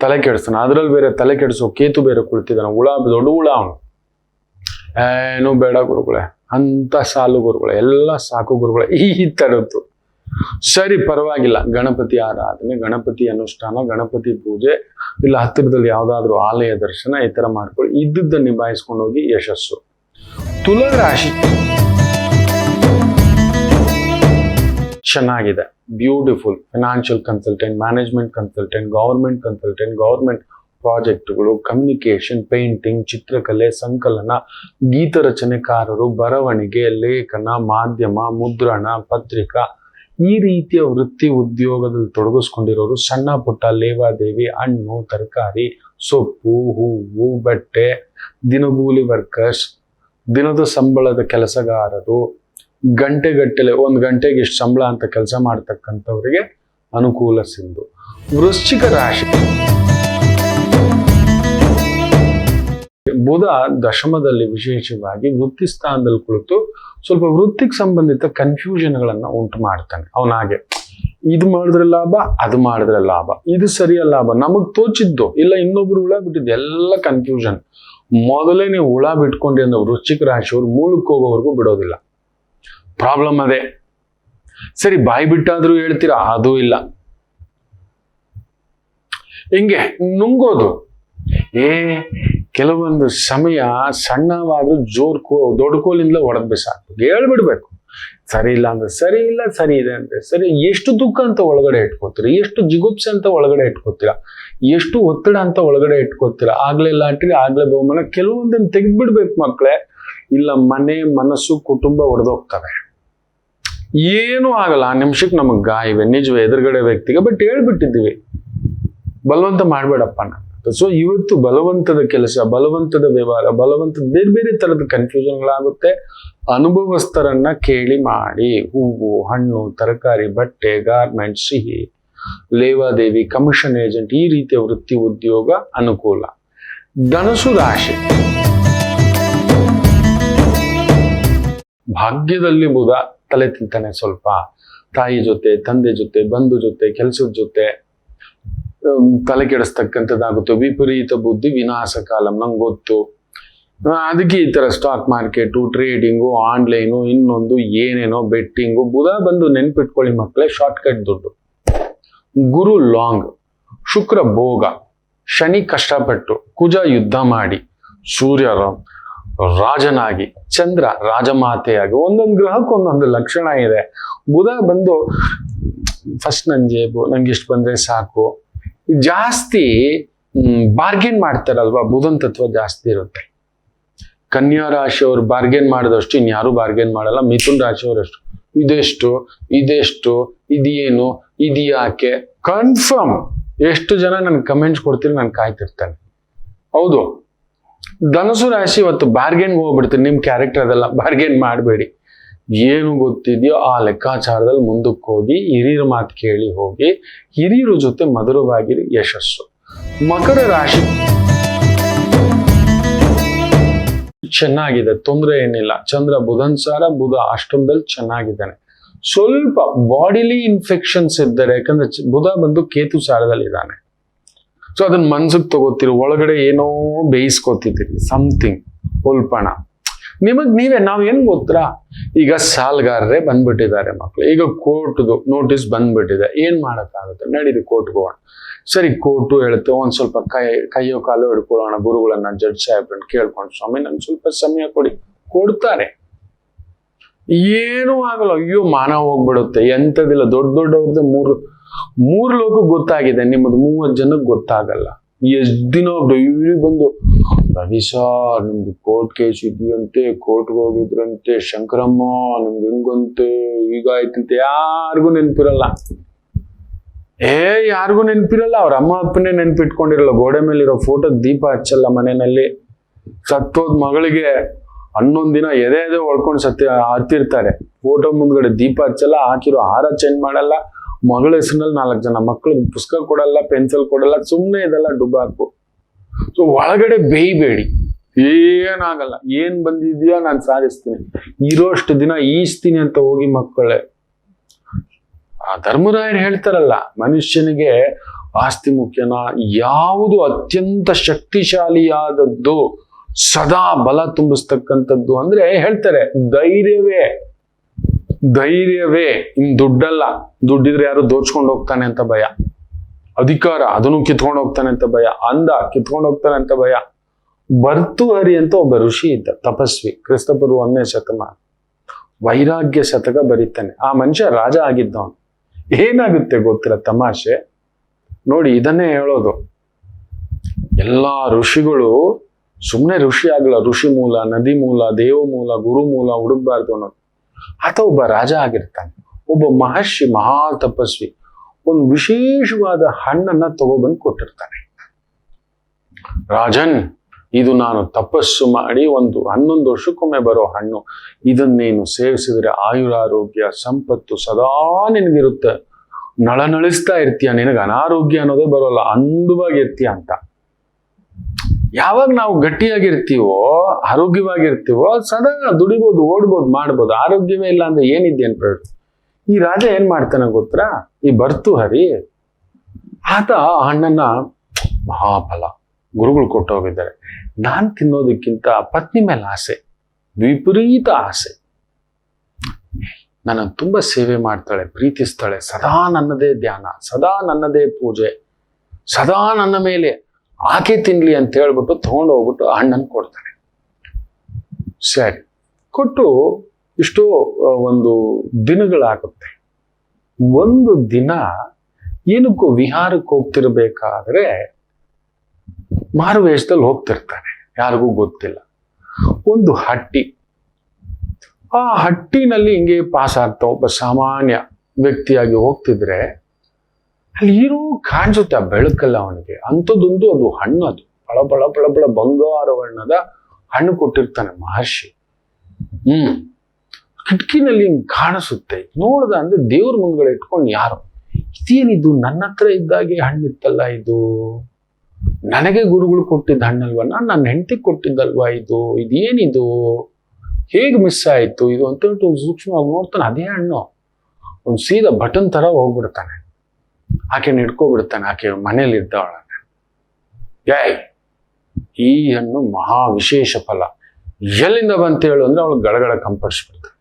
ತಲೆ ಕೆಡಿಸ್ತಾನೆ. ಅದ್ರಲ್ಲಿ ಬೇರೆ ತಲೆ ಕೆಡಿಸೋ ಕೇತು ಬೇರೆ ಕುಳಿತಿದ್ದಾನೆ. ದೊಡ್ಡ ಹುಳ ಅವನು. ಏನೂ ಬೇಡ ಗುರುಗಳೇ, ಅಂತ ಸಾಲು ಗುರುಗಳೇ, ಎಲ್ಲ ಸಾಕು ಗುರುಗಳೇ, ಈ ತರದ್ದು. ಸರಿ, ಪರವಾಗಿಲ್ಲ. ಗಣಪತಿ ಆರಾಧನೆ, ಗಣಪತಿ ಅನುಷ್ಠಾನ, ಗಣಪತಿ ಪೂಜೆ, ಇಲ್ಲ ಹತ್ತಿರದಲ್ಲಿ ಯಾವ್ದಾದ್ರು ಆಲಯ ದರ್ಶನ, ಈ ತರ ಮಾಡ್ಕೊಳ್ಳಿ. ಇದ್ದನ್ನ ನಿಭಾಯಿಸ್ಕೊಂಡು ಹೋಗಿ ಯಶಸ್ಸು. ತುಲಾ ರಾಶಿ ಚೆನ್ನಾಗಿದೆ, beautiful. Financial consultant, management consultant, government consultant, government ಪ್ರಾಜೆಕ್ಟ್ಗಳು, ಕಮ್ಯುನಿಕೇಶನ್, ಪೇಂಟಿಂಗ್, ಚಿತ್ರಕಲೆ, ಸಂಕಲನ, ಗೀತ ರಚನೆಕಾರರು, ಬರವಣಿಗೆ, ಲೇಖನ, ಮಾಧ್ಯಮ, ಮುದ್ರಣ, ಪತ್ರಿಕಾ, ಈ ರೀತಿಯ ವೃತ್ತಿ ಉದ್ಯೋಗದಲ್ಲಿ ತೊಡಗಿಸ್ಕೊಂಡಿರೋರು, ಸಣ್ಣ ಪುಟ್ಟ ಲೇವಾದೇವಿ, ಹಣ್ಣು, ತರಕಾರಿ, ಸೊಪ್ಪು, ಹೂವು, ಬಟ್ಟೆ, ದಿನಗೂಲಿ ವರ್ಕರ್ಸ್, ದಿನದ ಸಂಬಳದ ಕೆಲಸಗಾರರು, ಗಂಟೆಗಟ್ಟಲೆ 1 ಗಂಟೆಗೆ ಇಷ್ಟು ಸಂಬಳ ಅಂತ ಕೆಲಸ ಮಾಡ್ತಕ್ಕಂಥವರಿಗೆ ಅನುಕೂಲ ಸಿಂಧು. ವೃಶ್ಚಿಕ ರಾಶಿ, ಬುಧ ದಶಮದಲ್ಲಿ ವಿಶೇಷವಾಗಿ ವೃತ್ತಿ ಸ್ಥಾನದಲ್ಲಿ ಕುಳಿತು ಸ್ವಲ್ಪ ವೃತ್ತಿಗೆ ಸಂಬಂಧಿತ ಕನ್ಫ್ಯೂಷನ್ಗಳನ್ನ ಉಂಟು ಮಾಡ್ತಾನೆ. ಅವನಾಗೆ ಇದು ಮಾಡಿದ್ರೆ ಲಾಭ, ಅದು ಮಾಡಿದ್ರೆ ಲಾಭ, ಇದು ಸರಿಯ ಲಾಭ, ನಮಗ್ ತೋಚಿದ್ದು ಇಲ್ಲ, ಇನ್ನೊಬ್ರು ಹುಳ ಬಿಟ್ಟಿದ್ದು, ಎಲ್ಲ ಕನ್ಫ್ಯೂಷನ್. ಮೊದಲೇ ನೀವು ಹುಳ ಬಿಟ್ಕೊಂಡ್ರಿ ಅಂದ್ರೆ ವೃಶ್ಚಿಕ ರಾಶಿಯವರು ಮೂಲಕ್ಕೆ ಹೋಗೋವರೆಗೂ ಬಿಡೋದಿಲ್ಲ. ಪ್ರಾಬ್ಲಮ್ ಅದೇ. ಸರಿ, ಬಾಯಿ ಬಿಟ್ಟಾದ್ರೂ ಹೇಳ್ತೀರಾ, ಅದೂ ಇಲ್ಲ. ಹಿಂಗೆ ನುಂಗೋದು. ಕೆಲವೊಂದು ಸಮಯ ಸಣ್ಣವಾದ್ರೂ ದೊಡ್ಡ ಕೋಲಿಂದಲೇ ಹೊಡೆದ್ ಬಿಸಾಕ್ಬೇಕು, ಹೇಳ್ಬಿಡ್ಬೇಕು. ಸರಿ ಇಲ್ಲ ಅಂದ್ರೆ ಸರಿ ಇಲ್ಲ, ಸರಿ ಇದೆ ಅಂದ್ರೆ ಸರಿ. ಎಷ್ಟು ದುಃಖ ಅಂತ ಒಳಗಡೆ ಇಟ್ಕೋತೀರಾ, ಎಷ್ಟು ಜಿಗುಪ್ಸೆ ಅಂತ ಒಳಗಡೆ ಇಟ್ಕೋತೀರಾ, ಎಷ್ಟು ಒತ್ತಡ ಅಂತ ಒಳಗಡೆ ಇಟ್ಕೋತೀರಾ. ಆಗ್ಲೇ ಲಾಟ್ರಿ, ಆಗ್ಲೇ ಬಹುಮಾನ. ಕೆಲವೊಂದನ್ನು ತೆಗೆದ್ಬಿಡ್ಬೇಕು ಮಕ್ಕಳೇ, ಇಲ್ಲ ಮನೆ, ಮನಸ್ಸು, ಕುಟುಂಬ ಒಡೆದೋಗ್ತವೆ. ಏನೂ ಆಗಲ್ಲ, ಆ ನಿಮಿಷಕ್ಕೆ ನಮಗ್ ಗಾಯವೆ, ನಿಜವೇ ಎದುರುಗಡೆ ವ್ಯಕ್ತಿಗೆ. ಬಟ್ ಹೇಳ್ಬಿಟ್ಟಿದ್ದೀವಿ, ಬಲವಂತ ಮಾಡ್ಬೇಡಪ್ಪ ನಾನು. ಸೊ ಇವತ್ತು ಬಲವಂತದ ಕೆಲಸ, ಬಲವಂತದ ವ್ಯವಹಾರ, ಬಲವಂತದ ಬೇರೆ ಬೇರೆ ತರದ ಕನ್ಫ್ಯೂಷನ್ಗಳಾಗುತ್ತೆ. ಅನುಭವಸ್ಥರನ್ನ ಕೇಳಿ ಮಾಡಿ. ಹೂವು, ಹಣ್ಣು, ತರಕಾರಿ, ಬಟ್ಟೆ, ಗಾರ್ಮೆಂಟ್, ಸಿಹಿ, ಲೇವಾದೇವಿ, ಕಮಿಷನ್ ಏಜೆಂಟ್, ಈ ರೀತಿಯ ವೃತ್ತಿ ಉದ್ಯೋಗ ಅನುಕೂಲ. ಧನುಸು ರಾಶಿ, ಭಾಗ್ಯದಲ್ಲಿ ಬುಧ ತಲೆ ತಿಂತಾನೆ ಸ್ವಲ್ಪ. ತಾಯಿ ಜೊತೆ, ತಂದೆ ಜೊತೆ, ಬಂಧು ಜೊತೆ, ಕೆಲಸದ ಜೊತೆ ತಲೆ ಕೆಡಿಸ್ತಕ್ಕಂಥದ್ದಾಗುತ್ತೆ. ವಿಪರೀತ ಬುದ್ಧಿ, ವಿನಾಶ ಕಾಲಂ, ನಂಗೆ ಗೊತ್ತು. ಅದಕ್ಕೆ ಈ ತರ ಸ್ಟಾಕ್ ಮಾರ್ಕೆಟು, ಟ್ರೇಡಿಂಗು, ಆನ್ಲೈನು, ಇನ್ನೊಂದು ಏನೇನೋ ಬೆಟ್ಟಿಂಗು. ಬುಧ ಬಂದು ನೆನ್ಪಿಟ್ಕೊಳ್ಳಿ ಮಕ್ಕಳೇ, ಶಾರ್ಟ್ಕಟ್ ದುಡ್ಡು. ಗುರು ಲಾಂಗ್, ಶುಕ್ರ ಭೋಗ, ಶನಿ ಕಷ್ಟಪಟ್ಟು, ಕುಜ ಯುದ್ಧ ಮಾಡಿ, ಸೂರ್ಯ ರಾಜನಾಗಿ, ಚಂದ್ರ ರಾಜಮಾತೆಯಾಗಿ. ಒಂದೊಂದು ಗ್ರಹಕ್ಕೆ ಒಂದೊಂದು ಲಕ್ಷಣ ಇದೆ. ಬುಧ ಬಂದು ಫಸ್ಟ್ ನನ್ ಜೇಬು, ನಂಗೆ ಇಷ್ಟು ಬಂದ್ರೆ ಸಾಕು. ಜಾಸ್ತಿ ಬಾರ್ಗೇನ್ ಮಾಡ್ತಾರಲ್ವಾ, ಬುಧನ್ ತತ್ವ ಜಾಸ್ತಿ ಇರುತ್ತೆ. ಕನ್ಯಾ ರಾಶಿಯವರು ಬಾರ್ಗೇನ್ ಮಾಡಿದಷ್ಟು ಇನ್ಯಾರು ಬಾರ್ಗೇನ್ ಮಾಡಲ್ಲ. ಮಿಥುನ್ ರಾಶಿಯವರಷ್ಟು ಇದೆಷ್ಟು, ಇದೇನು, ಇದು ಯಾಕೆ, ಕನ್ಫರ್ಮ್. ಎಷ್ಟು ಜನ ನನ್ಗೆ ಕಮೆಂಟ್ಸ್ ಕೊಡ್ತೀರಿ, ನಾನು ಕಾಯ್ತಿರ್ತೇನೆ. ಹೌದು, ಧನುಸು ರಾಶಿ ಇವತ್ತು ಬಾರ್ಗೇನ್ಗೆ ಹೋಗ್ಬಿಡ್ತೀರಿ. ನಿಮ್ ಕ್ಯಾರೆಕ್ಟರ್ ಅದೆಲ್ಲ, ಬಾರ್ಗೇನ್ ಮಾಡಬೇಡಿ. ಏನು ಗೊತ್ತಿದೆಯೋ ಆ ಲೆಕ್ಕಾಚಾರದಲ್ಲಿ ಮುಂದಕ್ಕೆ ಹೋಗಿ, ಹಿರಿಯರ ಮಾತು ಕೇಳಿ ಹೋಗಿ, ಹಿರಿಯರ ಜೊತೆ ಮಧುರವಾಗಿರಿ, ಯಶಸ್ಸು. ಮಕರ ರಾಶಿ ಚೆನ್ನಾಗಿದೆ, ತೊಂದರೆ ಏನಿಲ್ಲ. ಚಂದ್ರ ಬುಧನ್ಸಾರ, ಬುಧ ಅಷ್ಟಮದಲ್ಲಿ ಚೆನ್ನಾಗಿದ್ದಾನೆ. ಸ್ವಲ್ಪ ಬಾಡಿಲಿ ಇನ್ಫೆಕ್ಷನ್ಸ್ ಇದ್ದಾರೆ, ಯಾಕಂದ್ರೆ ಬುಧ ಬಂದು ಕೇತು ಸಾರದಲ್ಲಿ ಇದ್ದಾನೆ. ಸೊ ಅದನ್ನ ಮನ್ಸಿಗೆ ತಗೋತೀರಿ, ಒಳಗಡೆ ಏನೋ ಬೇಯಿಸ್ಕೋತಿದ್ದೀರಿ, ಸಮಥಿಂಗ್ ಉಲ್ಪಣ. ನೀವೇ ನಾವ್ ಏನ್ ಗೊತ್ತಾ, ಈಗ ಸಾಲ್ಗಾರರೇ ಬಂದ್ಬಿಟ್ಟಿದ್ದಾರೆ ಮಕ್ಳು. ಈಗ ಕೋರ್ಟ್ದು ನೋಟಿಸ್ ಬಂದ್ಬಿಟ್ಟಿದೆ, ಏನ್ ಮಾಡಕ್ಕಾಗುತ್ತೆ, ನಡೀರಿ ಕೋರ್ಟ್ಗೆ ಹೋಗೋಣ. ಸರಿ, ಕೋರ್ಟು ಹೇಳುತ್ತೆ, ಒಂದ್ ಸ್ವಲ್ಪ ಕೈಯೋ ಕಾಲು ಹಿಡ್ಕೊಳ್ಳೋಣ, ಗುರುಗಳನ್ನ, ಜಡ್ಜ್ ಸಾಹೇಬ್ರನ್ನ ಕೇಳ್ಕೊಂಡು, ಸ್ವಾಮಿ ನನ್ಗೆ ಸ್ವಲ್ಪ ಸಮಯ ಕೊಡಿ, ಕೊಡ್ತಾರೆ. ಏನೂ ಆಗಲ್ಲ. ಅಯ್ಯೋ, ಮಾನ ಹೋಗ್ಬಿಡುತ್ತೆ. ಎಂತದಿಲ್ಲ, ದೊಡ್ಡವ್ರದ್ದು ಮೂರು ಲೋಕಕ್ಕೆ ಗೊತ್ತಾಗಿದೆ, ನಿಮ್ಮದು 30 ಜನಕ್ಕೆ ಗೊತ್ತಾಗಲ್ಲ. ಎಷ್ಟ್ ದಿನ ಡೈಲಿ ಬಂದು, ರವಿ ಸಾರ್ ನಿಮ್ದು ಕೋರ್ಟ್ ಕೇಸ್ ಇದೆಯಂತೆ, ಕೋರ್ಟ್ಗೆ ಹೋಗಿದ್ರಂತೆ, ಶಂಕರಮ್ಮ ನಿಮ್ಗೆ ಹೆಂಗಂತೆ, ಈಗ ಆಯ್ತಂತೆ. ಯಾರಿಗೂ ನೆನಪಿರಲ್ಲ. ಯಾರಿಗೂ ನೆನಪಿರಲ್ಲ. ಅವ್ರ ಅಮ್ಮ ಅಪ್ಪನೇ ನೆನಪಿಟ್ಕೊಂಡಿರಲ್ಲ. ಗೋಡೆ ಮೇಲಿರೋ ಫೋಟೋ ದೀಪ ಹಚ್ಚಲ್ಲ ಮನೆಯಲ್ಲಿ. ಸತ್ತೋದ್ ಮಗಳಿಗೆ 11 ದಿನ ಎದೆ ಹೊಳ್ಕೊಂಡು ಹತ್ತಿರ್ತಾರೆ. ಫೋಟೋ ಮುಂದ್ಗಡೆ ದೀಪ ಹಚ್ಚಲ್ಲ, ಹಾಕಿರೋ ಹಾರ ಚೇಂಜ್ ಮಾಡಲ್ಲ, ಮಗಳ ಹೆಸರಿನಲ್ಲಿ 4 ಜನ ಮಕ್ಕಳಿಗೆ ಪುಸ್ತಕ ಕೊಡಲ್ಲ, ಪೆನ್ಸಿಲ್ ಕೊಡಲ್ಲ, ಸುಮ್ಮನೆ ಇದೆಲ್ಲ ಡುಬಾಕು. ಸೊ ಒಳಗಡೆ ಬೇಯಬೇಡಿ, ಏನಾಗಲ್ಲ. ಏನ್ ಬಂದಿದ್ಯಾ ನಾನು ಸಾಧಿಸ್ತೀನಿ, ಇರೋಷ್ಟು ದಿನ ಈಸ್ತೀನಿ ಅಂತ ಹೋಗಿ ಮಕ್ಕಳೇ. ಆ ಧರ್ಮರಾಯರು ಹೇಳ್ತಾರಲ್ಲ, ಮನುಷ್ಯನಿಗೆ ಆಸ್ತಿ ಮುಖ್ಯನಾ, ಯಾವುದು ಅತ್ಯಂತ ಶಕ್ತಿಶಾಲಿಯಾದದ್ದು, ಸದಾ ಬಲ ತುಂಬಿಸ್ತಕ್ಕಂಥದ್ದು ಅಂದ್ರೆ ಹೇಳ್ತಾರೆ ಧೈರ್ಯವೇ. ಇನ್ ದುಡ್ಡಲ್ಲ, ದುಡ್ಡಿದ್ರೆ ಯಾರು ದೋಚ್ಕೊಂಡು ಹೋಗ್ತಾನೆ ಅಂತ ಭಯ, ಅಧಿಕಾರ ಅದನ್ನು ಕಿತ್ಕೊಂಡು ಹೋಗ್ತಾನೆ ಅಂತ ಭಯ, ಅಂದ ಕಿತ್ಕೊಂಡು ಹೋಗ್ತಾನೆ ಅಂತ ಭಯ. ಭರ್ತೃಹರಿ ಅಂತ ಒಬ್ಬ ಋಷಿ ಇದ್ದ, ತಪಸ್ವಿ, ಕ್ರಿಸ್ತಪೂರ್ವ 1ನೇ ಶತಮಾನ. ವೈರಾಗ್ಯ ಶತಕ ಬರೀತಾನೆ. ಆ ಮನುಷ್ಯ ರಾಜ ಆಗಿದ್ದವನು. ಏನಾಗುತ್ತೆ ಗೊತ್ತಿಲ್ಲ ತಮಾಷೆ ನೋಡಿ, ಇದನ್ನೇ ಹೇಳೋದು. ಎಲ್ಲಾ ಋಷಿಗಳು ಸುಮ್ಮನೆ ಋಷಿ ಆಗಲ್ಲ, ಋಷಿ ಮೂಲ, ನದಿ ಮೂಲ, ದೇವ ಮೂಲ, ಗುರು ಮೂಲ ಹುಡುಕ್ಬಾರ್ದು ಅನ್ನೋದು. ಆತ ಒಬ್ಬ ರಾಜ ಆಗಿರ್ತಾನೆ, ಒಬ್ಬ ಮಹರ್ಷಿ, ಮಹಾ ತಪಸ್ವಿ, ಒಂದು ವಿಶೇಷವಾದ ಹಣ್ಣನ್ನ ತಗೊಬಂದು ಕೊಟ್ಟಿರ್ತಾನೆ. ರಾಜನ್, ಇದು ನಾನು ತಪಸ್ಸು ಮಾಡಿ 11 ವರ್ಷಕ್ಕೊಮ್ಮೆ ಬರೋ ಹಣ್ಣು, ಇದನ್ನೇನು ಸೇವಿಸಿದ್ರೆ ಆಯುರಾರೋಗ್ಯ ಸಂಪತ್ತು ಸದಾ ನಿನಗಿರುತ್ತೆ, ನಳನಳಿಸ್ತಾ ಇರ್ತೀಯ, ನಿನಗೆ ಅನಾರೋಗ್ಯ ಅನ್ನೋದೇ ಬರೋಲ್ಲ, ಅಂದವಾಗಿರ್ತೀಯ ಅಂತ. ಯಾವಾಗ ನಾವು ಗಟ್ಟಿಯಾಗಿರ್ತೀವೋ, ಆರೋಗ್ಯವಾಗಿರ್ತೀವೋ, ಸದಾ ದುಡಿಬೋದು, ಓಡ್ಬೋದು, ಮಾಡ್ಬೋದು. ಆರೋಗ್ಯವೇ ಇಲ್ಲ ಅಂದ್ರೆ ಏನಿದೆ ಅಂತ ಹೇಳಿ. ಈ ರಾಜ ಏನ್ ಮಾಡ್ತಾನೆ ಗೊತ್ತಾ, ಈ ಭರ್ತೃಹರಿ ಆತ ಹಣ್ಣನ್ನ ಮಹಾಫಲ ಗುರುಗಳು ಕೊಟ್ಟು ಹೋಗಿದ್ದಾರೆ, ನಾನ್ ತಿನ್ನೋದಕ್ಕಿಂತ ಪತ್ನಿ ಮೇಲೆ ಆಸೆ, ವಿಪರೀತ ಆಸೆ. ನನ್ನ ತುಂಬಾ ಸೇವೆ ಮಾಡ್ತಾಳೆ, ಪ್ರೀತಿಸ್ತಾಳೆ, ಸದಾ ನನ್ನದೇ ಧ್ಯಾನ, ಸದಾ ನನ್ನದೇ ಪೂಜೆ, ಸದಾ ನನ್ನ ಮೇಲೆ ಆಕೆ ತಿನ್ಲಿ ಅಂತ ಹೇಳ್ಬಿಟ್ಟು ತಗೊಂಡು ಹೋಗ್ಬಿಟ್ಟು ಹಣ್ಣನ್ನು ಕೊಡ್ತಾನೆ. ಸರಿ, ಕೊಟ್ಟು ಇಷ್ಟು ಒಂದು ದಿನಗಳಾಗುತ್ತೆ. ಒಂದು ದಿನ ಏನಕ್ಕೂ ವಿಹಾರಕ್ಕೆ ಹೋಗ್ತಿರ್ಬೇಕಾದ್ರೆ ಮಾರುವೇಷದಲ್ಲಿ ಹೋಗ್ತಿರ್ತಾನೆ, ಯಾರಿಗೂ ಗೊತ್ತಿಲ್ಲ. ಒಂದು ಹಟ್ಟಿ, ಆ ಹಟ್ಟಿನಲ್ಲಿ ಹಿಂಗೆ ಪಾಸ್ ಆಗ್ತಾ ಒಬ್ಬ ಸಾಮಾನ್ಯ ವ್ಯಕ್ತಿಯಾಗಿ ಹೋಗ್ತಿದ್ರೆ ಅಲ್ಲಿ ಏನೋ ಕಾಣಿಸುತ್ತೆ ಆ ಬೆಳಕಲ್ಲ ಅವನಿಗೆ. ಅಂಥದ್ದೊಂದು ಅದು ಹಣ್ಣು, ಅದು ಬಳ ಬಳ ಬಳ ಬಳ ಬಂಗಾರ ವರ್ಣದ ಹಣ್ಣು ಕೊಟ್ಟಿರ್ತಾನೆ ಮಹರ್ಷಿ. ಕಿಟಕಿನಲ್ಲಿ ಹಿಂಗ್ ಕಾಣಿಸುತ್ತೆ. ನೋಡ್ದ ಅಂದ್ರೆ ದೇವ್ರ ಮುಂದ್ಗಡೆ ಇಟ್ಕೊಂಡು ಯಾರು, ಇದೇನಿದು ನನ್ನ ಹತ್ರ ಇದ್ದಾಗೆ ಹಣ್ಣಿತ್ತಲ್ಲ, ಇದು ನನಗೆ ಗುರುಗಳು ಕೊಟ್ಟಿದ್ದ ಹಣ್ಣಲ್ವಾ, ನನ್ನ ಹೆಂಡತಿಗೆ ಕೊಟ್ಟಿದ್ದಲ್ವಾ, ಇದೇನಿದು, ಹೇಗೆ ಮಿಸ್ ಆಯ್ತು ಇದು ಅಂತ ಹೇಳ್ಬಿಟ್ಟು ಸೂಕ್ಷ್ಮವಾಗಿ ನೋಡ್ತಾನೆ. ಅದೇ ಹಣ್ಣು. ಒಂದು ಸೀದಾ ಬಟನ್ ತರ ಹೋಗ್ಬಿಡ್ತಾನೆ, ಆಕೆ ಹಿಡ್ಕೊಬಿಡ್ತಾನೆ, ಆಕೆ ಮನೇಲಿ ಇದ್ದವಳ. ಈ ಹಣ್ಣು ಮಹಾ ವಿಶೇಷ ಫಲ, ಎಲ್ಲಿಂದ ಬಂತ ಹೇಳು ಅಂದ್ರೆ ಅವಳು ಗಡಗಡ ಕಂಪರ್ಸ್ಬಿಡ್ತಾನೆ.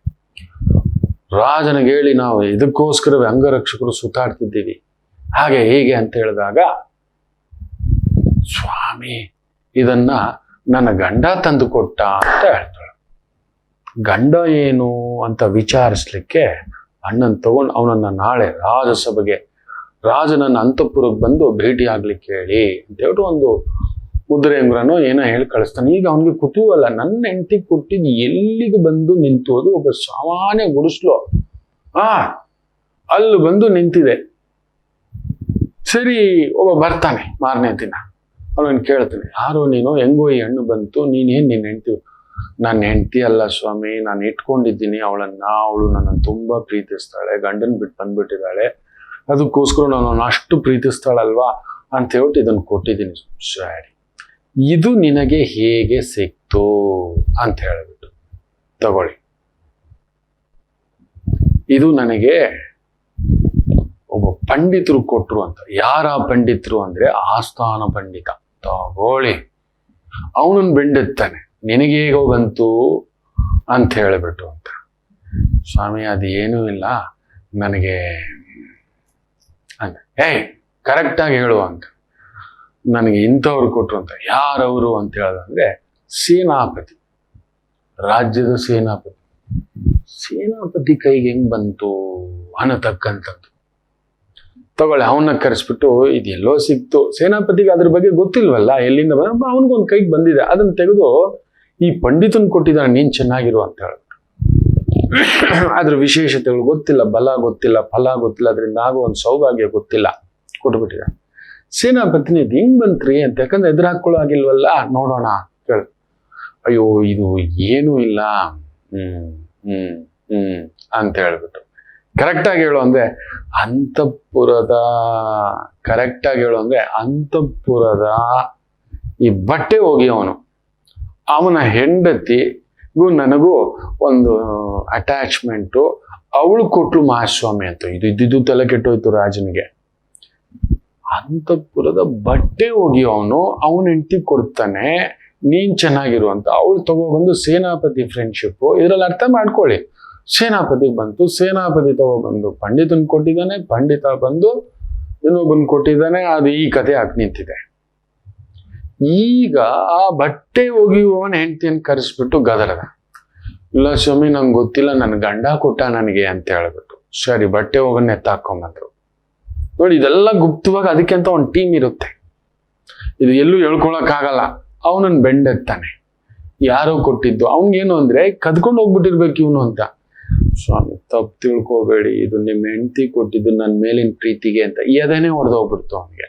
ರಾಜನಿಗೆ ಹೇಳಿ ನಾವು ಇದಕ್ಕೋಸ್ಕರವೇ ಅಂಗರಕ್ಷಕರು ಸುತ್ತಾಡ್ತಿದ್ದೀವಿ, ಹಾಗೆ ಹೇಗೆ ಅಂತ ಹೇಳಿದಾಗ, ಸ್ವಾಮಿ ಇದನ್ನ ನನ್ನ ಗಂಡ ತಂದು ಕೊಟ್ಟ ಅಂತ ಹೇಳ್ತಾಳೆ. ಗಂಡ ಏನು ಅಂತ ವಿಚಾರಿಸ್ಲಿಕ್ಕೆ ಅಣ್ಣನ್ ತಗೊಂಡು ಅವನನ್ನ ನಾಳೆ ರಾಜಸಭೆಗೆ, ರಾಜನನ್ನ ಅಂತಃಪುರಕ್ಕೆ ಬಂದು ಭೇಟಿ ಆಗ್ಲಿಕ್ಕೆ ಹೇಳಿ ಅಂತ ಹೇಳ್ಬಿಟ್ಟು ಒಂದು ಮುದ್ರೆ ಅಂಗ್ರನೋ ಏನೋ ಹೇಳಿ ಕಳಿಸ್ತಾನೆ. ಈಗ ಅವನಿಗೆ ಕುತೂಹಲ, ನನ್ನ ಹೆಂಡತಿ ಕೊಟ್ಟಿದ್ದು ಎಲ್ಲಿಗೆ ಬಂದು ನಿಂತೋದು, ಒಬ್ಬ ಸಾಮಾನ್ಯ ಗುಡಿಸ್ಲು ಅಲ್ಲಿ ಬಂದು ನಿಂತಿದೆ. ಸರಿ, ಒಬ್ಬ ಬರ್ತಾನೆ ಮಾರನೇ ದಿನ. ಅವನು ಕೇಳ್ತಾನೆ, ಯಾರೋ ನೀನು, ಹೆಂಗೋ ಈ ಹಣ್ಣು ಬಂತು, ನೀನೇನ್ ನಿನ್ನ ಹೆಂಡತಿ? ನನ್ನ ಹೆಂಡತಿ ಅಲ್ಲ ಸ್ವಾಮಿ, ನಾನು ಇಟ್ಕೊಂಡಿದ್ದೀನಿ ಅವಳನ್ನ, ಅವಳು ನನ್ನನ್ನು ತುಂಬಾ ಪ್ರೀತಿಸ್ತಾಳೆ, ಗಂಡನ್ ಬಿಟ್ಟು ಬಂದ್ಬಿಟ್ಟಿದ್ದಾಳೆ, ಅದಕ್ಕೋಸ್ಕರ ನಾನು ಅಷ್ಟು ಪ್ರೀತಿಸ್ತಾಳಲ್ವಾ ಅಂತ ಹೇಳ್ಬಿಟ್ಟು ಇದನ್ನು ಕೊಟ್ಟಿದ್ದೀನಿ. ಸರಿ, ಇದು ನಿನಗೆ ಹೇಗೆ ಸಿಕ್ತು ಅಂತ ಹೇಳ್ಬಿಟ್ಟು ತಗೊಳ್ಳಿ, ಇದು ನನಗೆ ಒಬ್ಬ ಪಂಡಿತರು ಕೊಟ್ರು ಅಂತ. ಯಾರ ಪಂಡಿತರು ಅಂದ್ರೆ ಆಸ್ಥಾನ ಪಂಡಿತ. ತಗೊಳ್ಳಿ, ಅವನನ್ನು ಬೆಂಡೆತ್ತಾನೆ, ನಿನಗೆ ಹೇಗೋ ಬಂತು ಅಂತ ಹೇಳಿಬಿಟ್ಟು ಅಂತ. ಸ್ವಾಮಿ ಅದೇನೂ ಇಲ್ಲ ನನಗೆ ಅಂತ. ಕರೆಕ್ಟಾಗಿ ಹೇಳು ಅಂತ. ನನಗೆ ಇಂಥವ್ರು ಕೊಟ್ರು ಅಂತ. ಯಾರವರು ಅಂತ ಹೇಳೋದಂದ್ರೆ ಸೇನಾಪತಿ, ರಾಜ್ಯದ ಸೇನಾಪತಿ. ಸೇನಾಪತಿ ಕೈಗೆ ಹೆಂಗ್ ಬಂತು ಅನ್ನತಕ್ಕಂಥದ್ದು. ತಗೊಳ್ಳಿ, ಅವನ್ನ ಕರೆಸ್ಬಿಟ್ಟು ಇದೆಲ್ಲೋ ಸಿಕ್ತು. ಸೇನಾಪತಿಗೆ ಅದ್ರ ಬಗ್ಗೆ ಗೊತ್ತಿಲ್ವಲ್ಲ, ಎಲ್ಲಿಂದ ಬಂದ, ಅವನಿಗೊಂದು ಕೈಗೆ ಬಂದಿದೆ, ಅದನ್ನ ತೆಗೆದು ಈ ಪಂಡಿತನ್ ಕೊಟ್ಟಿದ್ದಾನೆ, ನೀನ್ ಚೆನ್ನಾಗಿರು ಅಂತ ಹೇಳ್ಬಿಟ್ಟು. ಅದ್ರ ವಿಶೇಷತೆಗಳು ಗೊತ್ತಿಲ್ಲ, ಬಲ ಗೊತ್ತಿಲ್ಲ, ಫಲ ಗೊತ್ತಿಲ್ಲ, ಅದರಿಂದ ಆಗೋ ಒಂದು ಸೌಭಾಗ್ಯ ಗೊತ್ತಿಲ್ಲ, ಕೊಟ್ಬಿಟ್ಟಿದ. ಸೇನಾಪತಿನಿ ಇದು ಹಿಂಗ್ ಬಂತ್ರಿ ಅಂತ, ಯಾಕಂದ್ರೆ ಎದುರು ಹಾಕೊಳ್ಳೋ ಆಗಿಲ್ವಲ್ಲ, ನೋಡೋಣ ಕೇಳ. ಅಯ್ಯೋ ಇದು ಏನೂ ಇಲ್ಲ, ಅಂತ ಹೇಳ್ಬಿಟ್ಟು. ಕರೆಕ್ಟಾಗಿ ಹೇಳು ಅಂದ್ರೆ ಅಂತಃಪುರದ, ಕರೆಕ್ಟಾಗಿ ಹೇಳು ಅಂದ್ರೆ ಅಂತಃಪುರದ ಈ ಬಟ್ಟೆ ಹೋಗಿ ಅವನ ಹೆಂಡತಿಗೂ ನನಗೂ ಒಂದು ಅಟ್ಯಾಚ್ಮೆಂಟು, ಅವಳು ಕೊಟ್ಲು ಮಹಾಸ್ವಾಮಿ ಅಂತ. ಇದು ಇದ್ದಿದ್ದು ತಲೆ ಕೆಟ್ಟೋಯ್ತು ರಾಜನಿಗೆ. ಅಂತಃಪುರದ ಬಟ್ಟೆ ಹೋಗಿ ಅವನ ಹೆಂಡತಿ ಕೊಡ್ತಾನೆ, ನೀನ್ ಚೆನ್ನಾಗಿರು ಅಂತ. ಅವಳು ತಗೊಬಂದು ಸೇನಾಪತಿ ಫ್ರೆಂಡ್ಶಿಪ್, ಇದ್ರಲ್ಲಿ ಅರ್ಥ ಮಾಡ್ಕೊಳ್ಳಿ. ಸೇನಾಪತಿಗೆ ಬಂತು, ಸೇನಾಪತಿ ತಗೊಬಂದು ಪಂಡಿತನ್ ಕೊಟ್ಟಿದ್ದಾನೆ, ಪಂಡಿತ ಬಂದು ಇನ್ನೊಬ್ಬನ್ ಕೊಟ್ಟಿದ್ದಾನೆ. ಅದು ಈ ಕಥೆ ಹಾಕಿ ನಿಂತಿದೆ. ಈಗ ಆ ಬಟ್ಟೆ ಒಗೆಯುವವನ ಹೆಂಡತಿಯನ್ನು ಕರೆಸ್ಬಿಟ್ಟು ಗದರದ, ಇಲ್ಲ ಸ್ವಾಮಿ ನಂಗೆ ಗೊತ್ತಿಲ್ಲ, ನನ್ನ ಗಂಡ ಕೊಟ್ಟ ನನಗೆ ಅಂತ ಹೇಳ್ಬಿಟ್ಟು. ಸರಿ, ಬಟ್ಟೆ ಹೋಗನ್ನ ಎತ್ತಾಕೊಂಬಂದ್ರು. ನೋಡಿ, ಇದೆಲ್ಲ ಗುಪ್ತವಾಗಿ ಅದಕ್ಕೆ ಅಂತ ಒಂದು ಟೀಮ್ ಇರುತ್ತೆ. ಇದು ಎಲ್ಲೂ ಹೇಳ್ಕೊಳಕ್ಕಾಗಲ್ಲ. ಅವನನ್ನ ಬೆಂಡೆತ್ತಾನೆ, ಯಾರೋ ಕೊಟ್ಟಿದ್ದು. ಅವನಿಗೇನು ಅಂದ್ರೆ ಕದ್ಕೊಂಡು ಹೋಗ್ಬಿಟ್ಟಿರ್ಬೇಕು ಇವನು ಅಂತ. ಸ್ವಾಮಿ ತಪ್ಪು ತಿಳ್ಕೋಬೇಡಿ, ಇದು ನಿಮ್ಮ ಹೆಂಡತಿ ಕೊಟ್ಟಿದ್ದು ನನ್ನ ಮೇಲಿನ ಪ್ರೀತಿಗೆ ಅಂತ ಎದೆನೇ ಹೊಡೆದೋಗ್ಬಿಡ್ತು ಅವನಿಗೆ.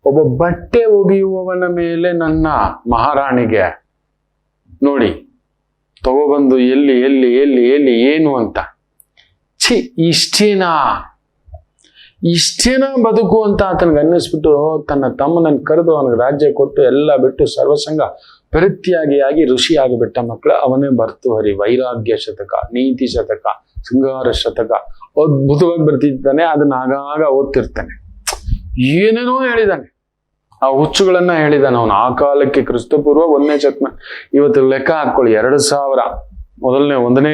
ಒಬ್ಬ ಬಟ್ಟೆ ಒಗೆಯುವವನ ಮೇಲೆ ನನ್ನ ಮಹಾರಾಣಿಗೆ ನೋಡಿ ತಗೊಬಂದು ಎಲ್ಲಿ ಎಲ್ಲಿ ಎಲ್ಲಿ ಎಲ್ಲಿ ಏನು ಅಂತ. ಛೀ, ಇಷ್ಟೇನಾ ಬದುಕು ಅಂತ ಆತನಿಗೆ ಅನ್ನಿಸ್ಬಿಟ್ಟು ತನ್ನ ತಮ್ಮನನ್ನು ಕರೆದು ಅವನಿಗೆ ರಾಜ್ಯ ಕೊಟ್ಟು ಎಲ್ಲ ಬಿಟ್ಟು ಸರ್ವಸಂಗ ಪರಿತ್ಯಾಗಿಯಾಗಿ ಋಷಿ ಆಗಿಬಿಟ್ಟ ಮಕ್ಕಳು. ಅವನೇ ಭರ್ತೃಹರಿ, ವೈರಾಗ್ಯ ಶತಕ, ನೀತಿ ಶತಕ, ಶೃಂಗಾರ ಶತಕ ಅದ್ಭುತವಾಗಿ ಬರ್ತಿದ್ದಾನೆ. ಅದನ್ನ ಆಗಾಗ ಓದ್ತಿರ್ತಾನೆ. ಏನೇನೋ ಹೇಳಿದಾನೆ, ಆ ಹುಚ್ಚುಗಳನ್ನ ಹೇಳಿದಾನೆ ಅವನು. ಆ ಕಾಲಕ್ಕೆ ಕ್ರಿಸ್ತಪೂರ್ವ 1ನೇ ಶತಮಾನ, ಇವತ್ತು ಲೆಕ್ಕ ಹಾಕೊಳ್ಳಿ 2000 1ನೇ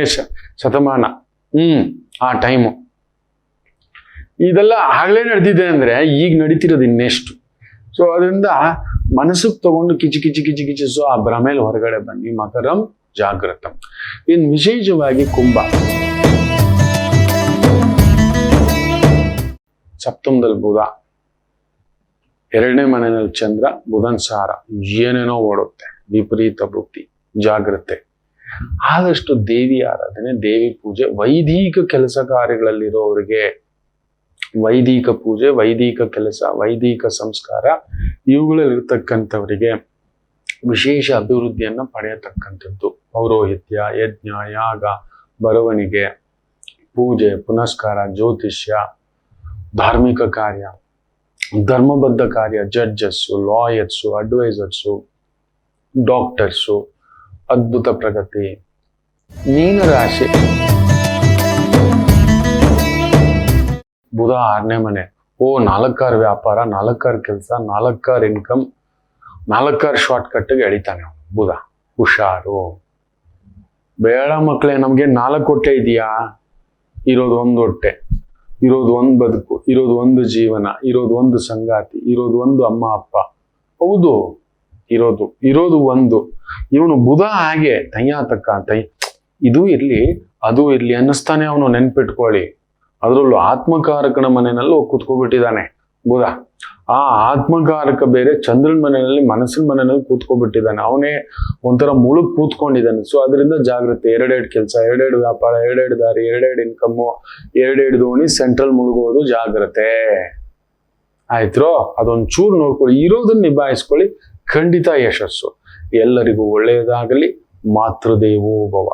ಶತಮಾನ, ಆ ಟೈಮು. ಇದೆಲ್ಲ ಆಗ್ಲೇ ನಡೆದಿದೆ ಅಂದ್ರೆ ಈಗ ನಡೀತಿರೋದು ಇನ್ನೆಷ್ಟು. ಸೊ ಅದರಿಂದ ಮನಸ್ಸಿಗೆ ತಗೊಂಡು ಕಿಚಿಸು ಆ ಭ್ರಮೇಲೆ ಹೊರಗಡೆ ಬನ್ನಿ. ಮಕರಂ ಜಾಗೃತಂ. ಇನ್ನು ವಿಶೇಷವಾಗಿ ಕುಂಭ, ಸಪ್ತಮದಲ್ಲಿ ಬುಧ, 2ನೇ ಮನೆಯಲ್ಲಿ ಚಂದ್ರ, ಬುಧನ್ ಸಾರ, ಏನೇನೋ ಓಡುತ್ತೆ, ವಿಪರೀತ ಬುದ್ಧಿ, ಜಾಗ್ರತೆ. ಆದಷ್ಟು ದೇವಿ ಆರಾಧನೆ, ದೇವಿ ಪೂಜೆ, ವೈದಿಕ ಕೆಲಸ ಕಾರ್ಯಗಳಲ್ಲಿರೋರಿಗೆ ವೈದಿಕ ಪೂಜೆ, ವೈದಿಕ ಕೆಲಸ, ವೈದಿಕ ಸಂಸ್ಕಾರ ಇವುಗಳಲ್ಲಿರ್ತಕ್ಕಂಥವರಿಗೆ ವಿಶೇಷ ಅಭಿವೃದ್ಧಿಯನ್ನ ಪಡೆಯತಕ್ಕಂಥದ್ದು. ಪೌರೋಹಿತ್ಯ, ಯಜ್ಞ, ಯಾಗ, ಬರವಣಿಗೆ, ಪೂಜೆ, ಪುನಸ್ಕಾರ, ಜ್ಯೋತಿಷ್ಯ, ಧಾರ್ಮಿಕ ಕಾರ್ಯ, ಧರ್ಮಬದ್ಧ ಕಾರ್ಯ, ಜಡ್ಜಸ್ಸು, ಲಾಯರ್ಸು, ಅಡ್ವೈಸರ್ಸು, ಡಾಕ್ಟರ್ಸು, ಅದ್ಭುತ ಪ್ರಗತಿ. ಮೀನರಾಶಿ, ಬುಧ 6ನೇ ಮನೆ. 4 ವ್ಯಾಪಾರ, 4 ಕೆಲಸ, 4 ಇನ್ಕಮ್, 4 ಶಾರ್ಟ್ ಕಟ್ಗೆ ಎಳಿತಾನೆ ಅವನು ಬುಧ. ಹುಷಾರು. ಬೇಡ ಮಕ್ಕಳೇ, ನಮ್ಗೆ 4 ಹೊಟ್ಟೆ ಇದೆಯಾ? ಇರೋದು 1 ಹೊಟ್ಟೆ, ಇರೋದು 1 ಬದುಕು, ಇರೋದು 1 ಜೀವನ, ಇರೋದು 1 ಸಂಗಾತಿ, ಇರೋದು 1 ಅಮ್ಮ ಅಪ್ಪ. ಹೌದು, ಇರೋದು 1. ಇವನು ಬುಧ ಹಾಗೆ ಇದು ಇರ್ಲಿ ಅದು ಇರ್ಲಿ ಅನ್ನಿಸ್ತಾನೆ ಅವನು. ನೆನ್ಪಿಟ್ಕೊಳ್ಳಿ, ಅದರಲ್ಲೂ ಆತ್ಮಕಾರಕನ ಮನೆಯಲ್ಲಿ ಹೋಗಿ ಕೂತ್ಕೊಬಿಟ್ಟಿದ್ದಾನೆ ಬುಧ. ಆ ಆತ್ಮಕಾರಕ ಬೇರೆ ಚಂದ್ರನ ಮನೆಯಲ್ಲಿ, ಮನಸ್ಸಿನ ಮನೆಯಲ್ಲಿ ಕೂತ್ಕೊಬಿಟ್ಟಿದ್ದಾನೆ. ಅವನೇ ಒಂಥರ ಮುಳುಗ್ ಕೂತ್ಕೊಂಡಿದ್ದಾನೆ. ಸೊ ಅದರಿಂದ ಜಾಗ್ರತೆ. 2 ಕೆಲಸ, 2 ವ್ಯಾಪಾರ, 2 ದಾರಿ, 2 ಇನ್ಕಮ್ಮು, 2 ದೋಣಿ, ಸೆಂಟ್ರಲ್ ಮುಳುಗೋದು, ಜಾಗ್ರತೆ. ಆಯ್ತ್ರೋ? ಅದೊಂದು ಚೂರು ನೋಡ್ಕೊಳ್ಳಿ, ಇರೋದನ್ನ ನಿಭಾಯಿಸ್ಕೊಳ್ಳಿ, ಖಂಡಿತ ಯಶಸ್ಸು. ಎಲ್ಲರಿಗೂ ಒಳ್ಳೆಯದಾಗಲಿ. ಮಾತೃದೇವೋ ಭವ.